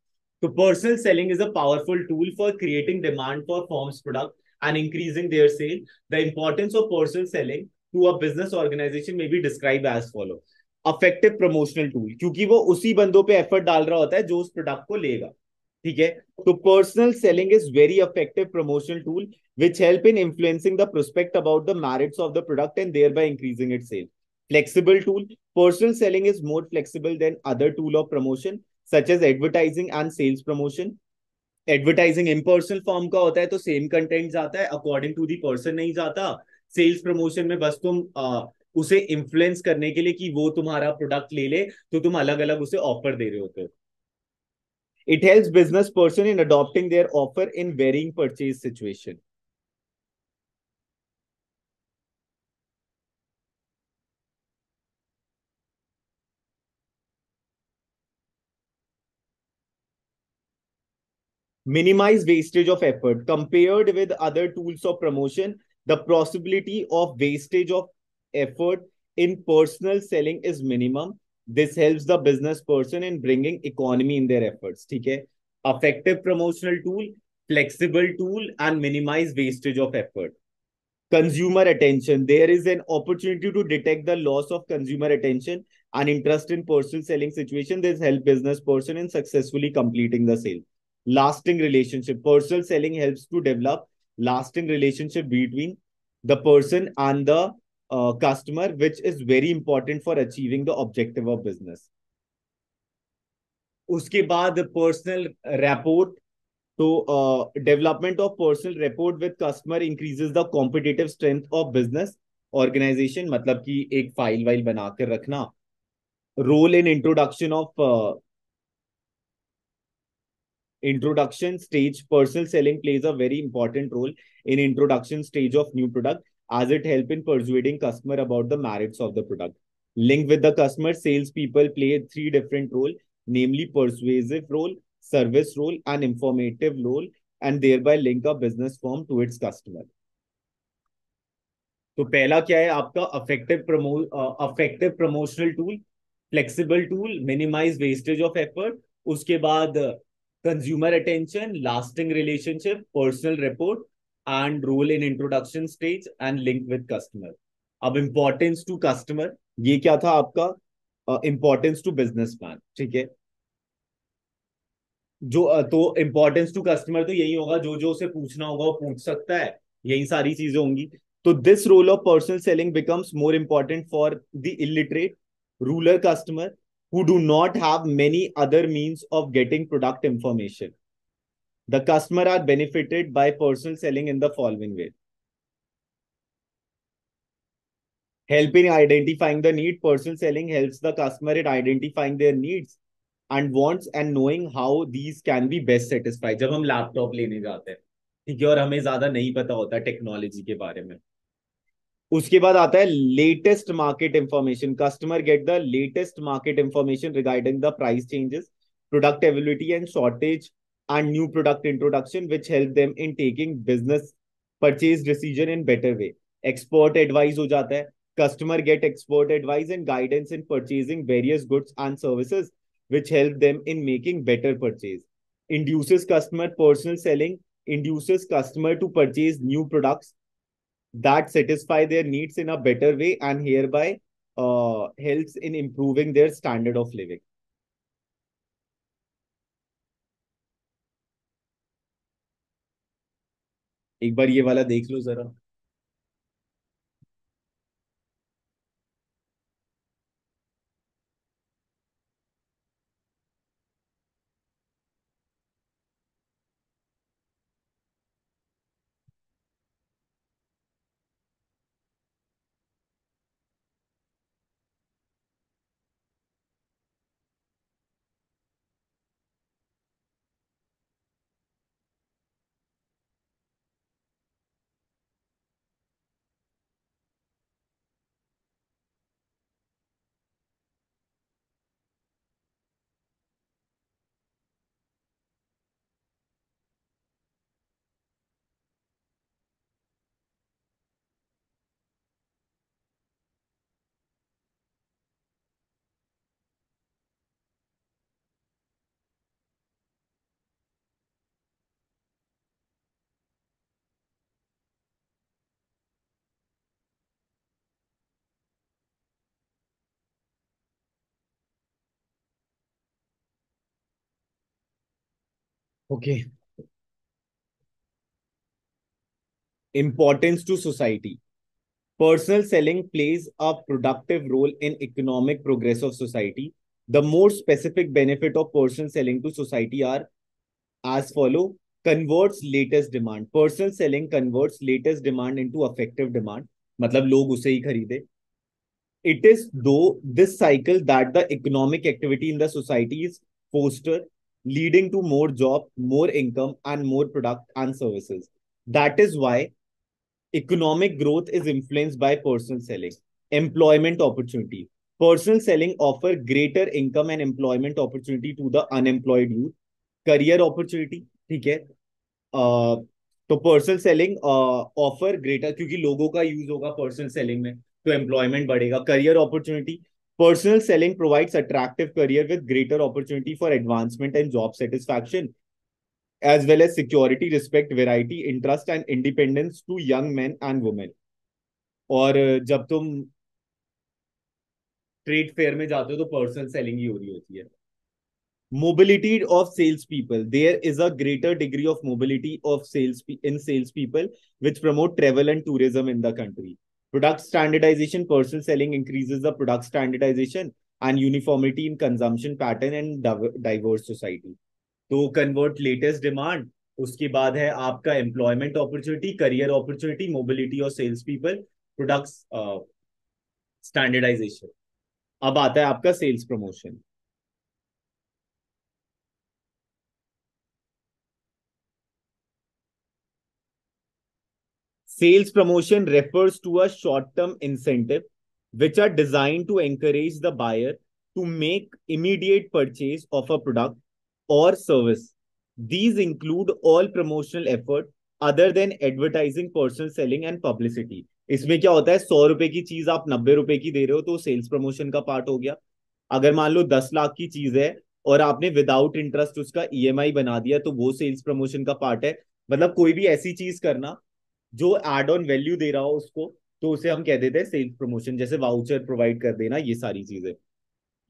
So personal selling is a powerful tool for creating demand for firm's product and increasing their sale. The importance of personal selling to a business organization may be described as follow. Effective promotional tool, क्योंकि वो उसी बंदों पे effort डाल रहा होता है जो उस प्रोडक्ट को लेगा. ठीक है. तो personal selling is very effective promotional tool which help in influencing the prospect about the merits of the product and thereby increasing its sale. Flexible tool. Personal selling is more flexible than other tool of promotion such as advertising and sales promotion. Advertising impersonal form का होता है तो same content जाता है according to the person नहीं जाता. Sales promotion में बस तुम उसे इन्फ्लुएंस करने के लिए कि वो तुम्हारा प्रोडक्ट ले ले तो तुम अलग अलग उसे ऑफर दे रहे होते हो. It helps business person in adopting their offer in varying purchase situation. Minimize wastage of effort. Compared with other tools of promotion, the possibility of wastage of effort in personal selling is minimum. This helps the business person in bringing economy in their efforts. ठीक है. Effective promotional tool, flexible tool, and minimize wastage of effort. Consumer attention. There is an opportunity to detect the loss of consumer attention and interest in personal selling situation. This help business person in successfully completing the sale. Lasting relationship. Personal selling helps to develop lasting relationship between the person and the customer, which is very important for achieving the objective of business. उसके बाद personal rapport. तो development of personal rapport with customer increases the competitive strength of business organisation. मतलब कि एक file वाइल बनाकर रखना. Role in introduction stage. Personal selling plays a very important role in introduction stage of new product as it help in persuading customer about the merits of the product. Link with the customer. Sales people play three different role, namely persuasive role, service role, and informative role, and thereby link a business firm to its customer. तो पहला क्या है आपका effective promotional tool, flexible tool, minimise wastage of effort. उसके बाद consumer attention, lasting relationship, personal report, and role in introduction stage and link with customer. अब importance to customer, ये क्या था आपका इंपॉर्टेंस टू बिजनेसमैन. ठीक है. जो तो इंपॉर्टेंस टू कस्टमर तो यही होगा, जो जो उसे पूछना होगा वो पूछ सकता है. यही सारी चीजें होंगी. तो this role of personal selling becomes more important for the illiterate rural customer who do not have many other means of getting product information. The customer are benefited by personal selling in the following way. Help in identifying the need. Personal selling helps the customer in identifying their needs and wants and knowing how these can be best satisfied. जब हम laptop लेने जाते हैं, ठीक है, और हमें ज्यादा नहीं पता होता टेक्नोलॉजी के बारे में. उसके बाद आता है latest market information. Customer get the latest market information regarding the price changes, product availability and shortage, and new product introduction which help them in taking business purchase decision in better way. Expert advice हो जाता है. Customer get expert advice and guidance in purchasing various goods and services, which help them in making better purchase. Induces customer. Personal selling induces customer to purchase new products that satisfy their needs in a better way and hereby helps in improving their standard of living. एक बार ये वाला देख लो जरा. Okay, importance to society. Personal selling plays a productive role in economic progress of society. The more specific benefit of personal selling to society are as follow. Converts latest demand. Personal selling converts latest demand into effective demand. मतलब लोग उसे ही खरीदे. It is though this cycle that the economic activity in the society is fostered, leading to more job, more income, and more product and services. That is why economic growth is influenced by personal selling. Employment opportunity. Personal selling offer greater income and employment opportunity to the unemployed youth. Career opportunity, ठीक है. अ, तो personal selling offer greater, क्योंकि लोगों का use होगा personal selling में, तो employment बढ़ेगा. Career opportunity. Personal selling provides attractive career with greater opportunity for advancement and job satisfaction as well as security, respect, variety, interest and independence to young men and women. और जब तुम trade fair में जाते हो तो personal selling ही हो रही होती है. Mobility of salespeople. There is a greater degree of mobility of salespeople, which promote travel and tourism in the country. Product standardization. Personal selling increases the product standardization and uniformity in consumption pattern and diverse society. तो convert latest demand. उसके बाद है आपका employment opportunity, career opportunity, mobility और sales people, products standardisation. अब आता है आपका sales promotion. Sales promotion refers to a short-term incentive which are designed to encourage the buyer to make immediate purchase of a product or service. These include all promotional effort other than advertising, personal selling and publicity. इसमें क्या होता है, 100 रुपए की चीज आप 90 रुपए की दे रहे हो तो सेल्स प्रमोशन का पार्ट हो गया. अगर मान लो 10 लाख की चीज है और आपने विदाउट इंटरेस्ट उसका ईएमआई बना दिया तो वो सेल्स प्रमोशन का पार्ट है. मतलब कोई भी ऐसी चीज करना जो एड ऑन वैल्यू दे रहा हो उसको, तो उसे हम कह देते हैं सेल्स प्रमोशन. जैसे वाउचर प्रोवाइड कर देना, ये सारी चीजें.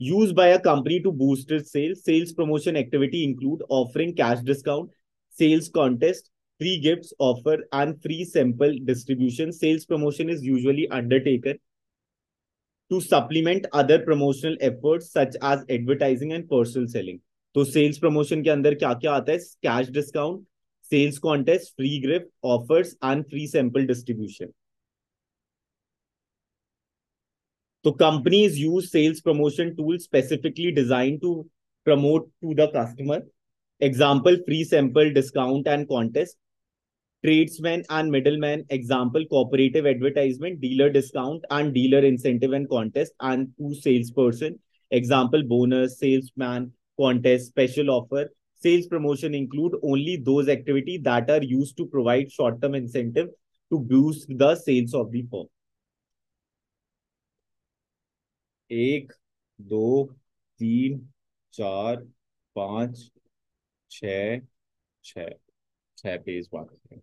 Use by a company to boost it sales. Sales promotion activity include offering cash discount, sales contest, free gifts offer and free sample distribution. Sales promotion is usually undertaken to supplement other promotional efforts such as advertising and personal selling. तो sales promotion के अंदर क्या क्या आता है, cash discount, sales contest, free gift offers and free sample distribution. तो companies use sales promotion tool specifically design to promote to the customer. Example free sample discount and contest. Tradesmen and middlemen, example cooperative advertisement, dealer discount and dealer incentive and contest. And to salesperson, example bonus, salesman, contest, special offer. Sales promotion include only those activities that are used to provide short-term incentive to boost the sales of the firm. एक, दो, तीन, चार, पांच, छ, छ, छह page बाकी.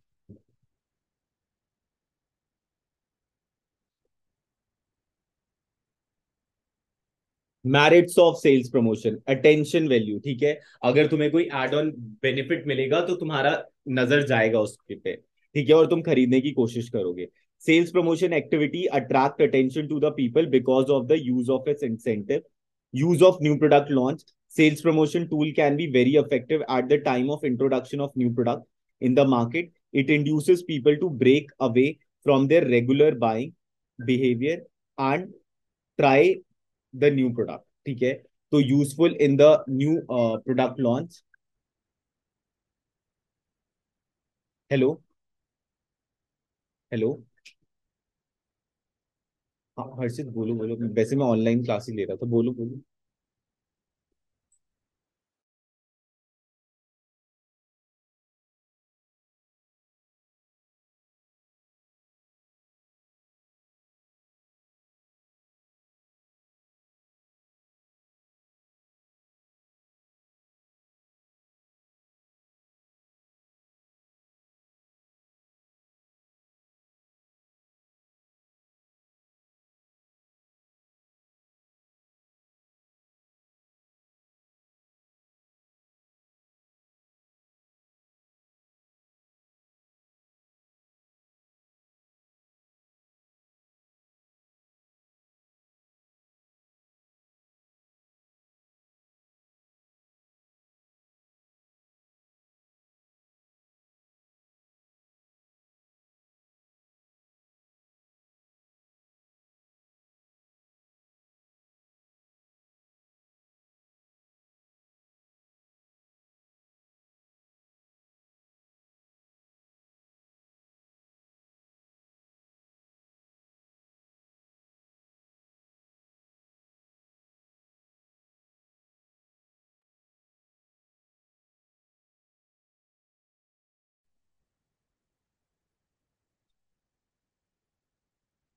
Merits of sales promotion. Attention value, ठीक है. अगर तुम्हें कोई एड ऑन बेनिफिट मिलेगा तो तुम्हारा नजर जाएगा उसके पे, ठीक है, और तुम खरीदने की कोशिश करोगे. Sales promotion activity attract attention to the people because of the use of its incentive. use of new product launch. Sales promotion tool can be very effective at the time of introduction of new product in the market. It induces people to break away from their regular buying behavior and try the new product. ठीक है. तो useful in the new product launch. Hello. Hello. हाँ हर्षित, बोलो बोलो. वैसे मैं online class ही ले रहा था, बोलो बोलो.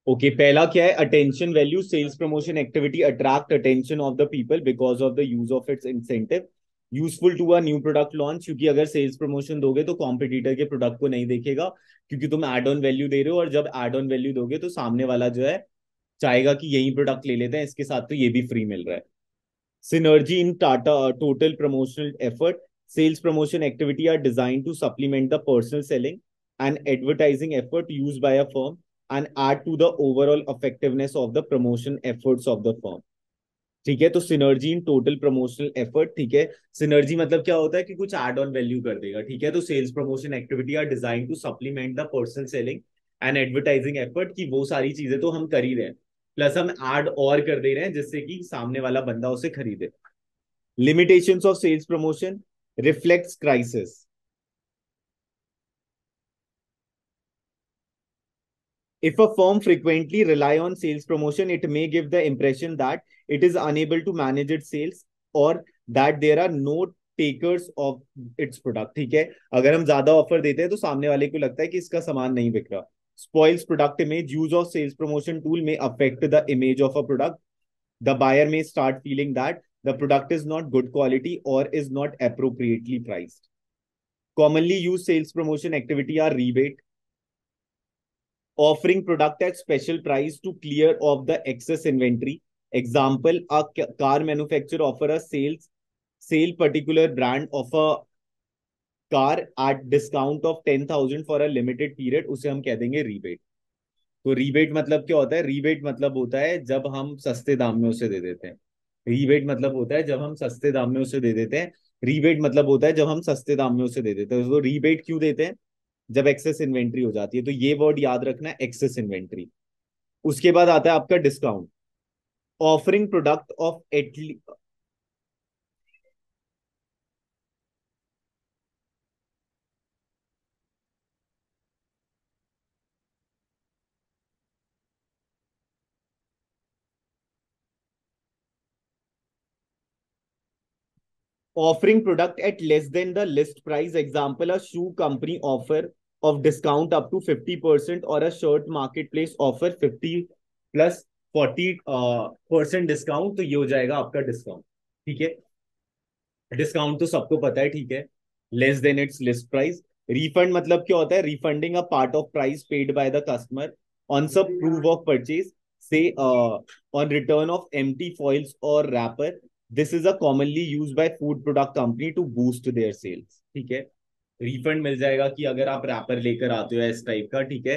ओके पहला क्या है, attention value, sales promotion activity attract attention of the people because of the use of its incentive, useful to a new product launch, क्योंकि अगर सेल्स प्रमोशन दोगे तो कॉम्पिटिटर के प्रोडक्ट को नहीं देखेगा, क्योंकि तुम एड ऑन वैल्यू दे रहे हो, और जब एड ऑन वैल्यू दोगे तो सामने वाला जो है चाहेगा कि यही प्रोडक्ट ले लेते हैं, इसके साथ तो ये भी फ्री मिल रहा है। Synergy in total promotional effort. Sales promotion activity are designed to supplement the personal selling and advertising effort used by a firm and add to the overall effectiveness of the promotion efforts of the firm. ठीक है, तो synergy in total promotional effort, ठीक है। Synergy मतलब क्या होता है कि कुछ एड ऑन वैल्यू कर देगा, ठीक है। तो sales promotion activity are design to supplement the personal selling and advertising effort, की वो सारी चीजें तो हम कर ही रहे हैं, प्लस हम ऐड और कर दे रहे हैं जिससे कि सामने वाला बंदा उसे खरीदे। Limitations of sales promotion reflects crisis. If a firm frequently rely on sales promotion, it may give the impression that it is unable to manage its sales or that there are no takers of its product. ठीक है, अगर हम ज्यादा offer देते हैं तो सामने वाले को लगता है कि इसका सामान नहीं बिक रहा। Spoils product image. Use of sales promotion tool may affect the image of a product. The buyer may start feeling that the product is not good quality or is not appropriately priced. Commonly used sales promotion activity are rebate, offering product at special price to clear off the excess inventory. Example, a car manufacturer offer a sale particular brand of a car at discount of 10,000 for a limited period, उसे हम कह देंगे rebate. तो rebate मतलब क्या होता है, rebate मतलब होता है जब हम सस्ते दाम में उसे दे देते हैं। रीबेट मतलब होता है जब हम सस्ते दाम में उसे दे देते हैं। रीबेट मतलब होता है जब हम सस्ते दाम में उसे दे देते हैं, तो रीबेट क्यों देते हैं, जब एक्सेस इन्वेंट्री हो जाती है। तो ये वर्ड याद रखना है, एक्सेस इन्वेंट्री। उसके बाद आता है आपका डिस्काउंट, ऑफरिंग प्रोडक्ट ऑफ एटली offering product at less than the list price. Example, a shoe company offer of discount up to 50% or a shirt marketplace offer 50 plus 40% discount, तो ये हो जाएगा आपका डिस्काउंट। ठीक है, डिस्काउंट तो सबको पता है, ठीक है। Less than its list price. Refund मतलब क्या होता है, refunding a part of price paid by the customer on sub proof of purchase, say on return of empty foils और wrapper. This is a commonly use by food product company to boost their sales. ठीक है, refund मिल जाएगा कि अगर आप wrapper लेकर आते हो इस टाइप का, ठीक है।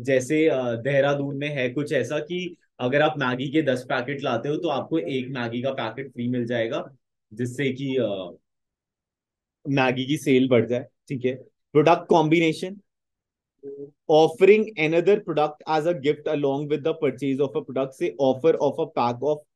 जैसे देहरादून में है कुछ ऐसा कि अगर आप मैगी के 10 पैकेट लाते हो तो आपको एक मैगी का पैकेट फ्री मिल जाएगा, जिससे कि मैगी की सेल बढ़ जाए। ठीक है, product combination, offering another product as a gift along with the purchase of a product, say offer of a pack of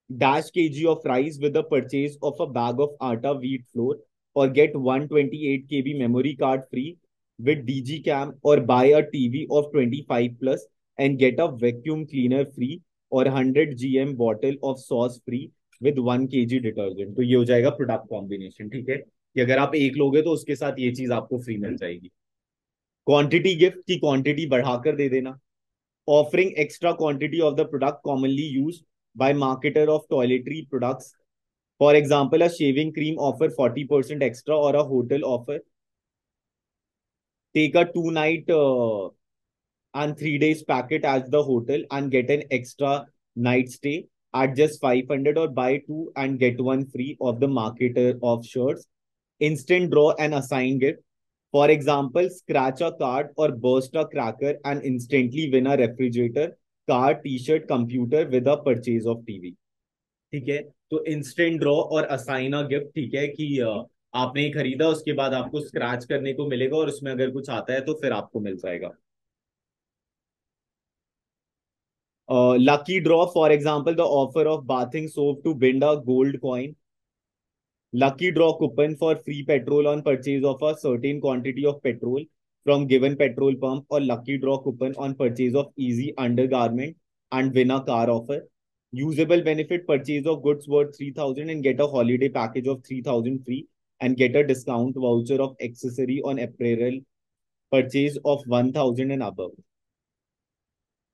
dash kg of rice with the purchase of a bag of atta wheat flour, or get 128 KB memory card free with DG cam, or buy a TV of 25 plus and get a vacuum cleaner free, or 100 GM bottle of sauce free with 1 kg detergent. तो ये हो जाएगा product combination. ठीक है, कि अगर आप एक लोगे तो उसके साथ ये चीज आपको फ्री मिल जाएगी। क्वांटिटी गिफ्ट की क्वांटिटी बढ़ाकर दे देना, offering extra quantity of the product commonly used by marketer of toiletry products. For example, a shaving cream offer 40% extra, or a hotel offer take a 2 night and 3 days packet as the hotel and get an extra night stay at just 500, or buy two and get one free of the marketer of shirts. Instant draw and assign gift. For example, scratch a card or burst a cracker and instantly win a refrigerator, car, t-shirt, computer with a purchase of TV। ठीक है, तो instant draw और assign a gift, ठीक है, कि आपने ही खरीदा उसके बाद आपको स्क्रैच करने को मिलेगा और उसमें अगर कुछ आता है तो फिर आपको मिल जाएगा। Lucky draw, for example, the offer of bathing soap to win a gold coin. Lucky draw coupon for free petrol on purchase of a certain quantity of petrol from given petrol pump, or lucky draw coupon on purchase of easy undergarment and win a car offer. Usable benefit, purchase of goods worth 3,000 and get a holiday package of 3,000 free and get a discount voucher of accessory on apparel purchase of 1,000 and above.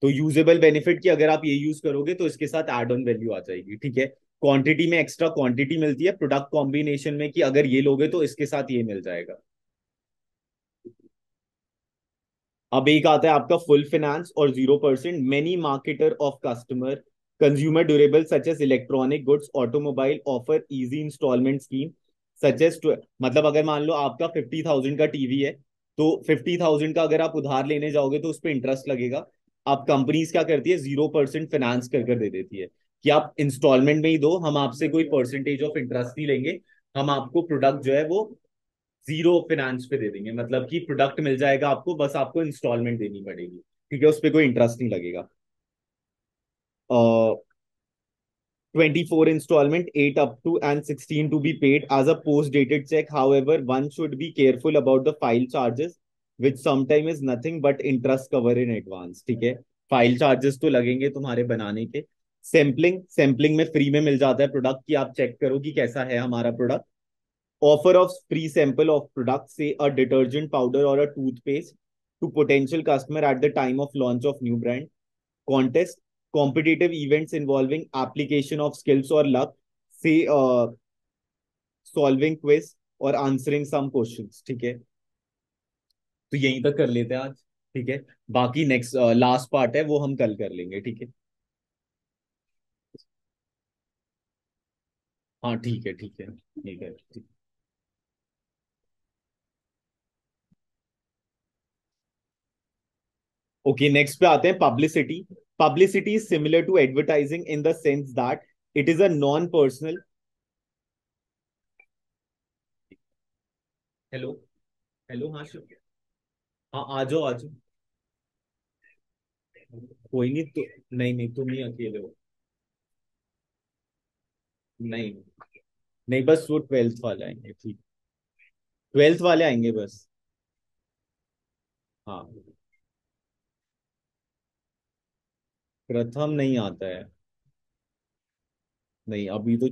तो usable benefit की अगर आप ये use करोगे तो इसके साथ add on value आ जाएगी, ठीक है। क्वांटिटी में एक्स्ट्रा क्वांटिटी मिलती है प्रोडक्ट कॉम्बिनेशन में, कि अगर ये लोगे तो इसके साथ ये मिल जाएगा। अब एक आता है आपका फुल फाइनेंस और 0%। Many marketer of customer consumer durable such as electronic goods automobile offer easy instalment scheme such as, मतलब अगर मान लो आपका 50,000 का टीवी है, तो 50,000 का अगर आप उधार लेने जाओगे तो उस पर इंटरेस्ट लगेगा। आप कंपनीज क्या करती है, 0% फाइनेंस कर कर दे देती है कि आप इंस्टॉलमेंट में ही दो, हम आपसे कोई परसेंटेज ऑफ इंटरेस्ट नहीं लेंगे, हम आपको प्रोडक्ट जो है वो जीरो फाइनेंस पे दे देंगे, मतलब कि प्रोडक्ट मिल जाएगा आपको, बस आपको इंस्टॉलमेंट देनी पड़ेगी, ठीक है, उस पर कोई इंटरेस्ट नहीं लगेगा। 24 installment, 8 up to and 16 to be paid as a post dated check. However, one should be careful about the file charges, which sometimes is nothing but interest cover in advance, ठीक है। File charges तो लगेंगे तुम्हारे बनाने के। Sampling, sampling में free में मिल जाता है प्रोडक्ट, की आप चेक करो कि कैसा है हमारा product. Offer of free sample of product, say a detergent powder or a toothpaste, to potential customer at the time of launch of new brand. Contest, competitive events involving application of skills or luck, say solving quiz और answering some questions, ठीक है। तो यहीं तक कर लेते हैं आज, ठीक है। बाकी नेक्स्ट लास्ट पार्ट है वो हम कल कर लेंगे, ठीक है। हाँ ठीक है, ठीक है, ठीक है, ठीक। ओके, नेक्स्ट पे आते हैं publicity. Publicity is similar to advertising in the sense that it is a non personal. Hello, hello, हाँ शिव। हाँ आ जाओ आ जाओ। कोई नहीं तो, नहीं नहीं तुम ही अकेले हो। नहीं नहीं, बस वो 12th वाले आएंगे, ठीक। 12th वाले आएंगे बस। हाँ, प्रथम नहीं आता है। नहीं, अभी तो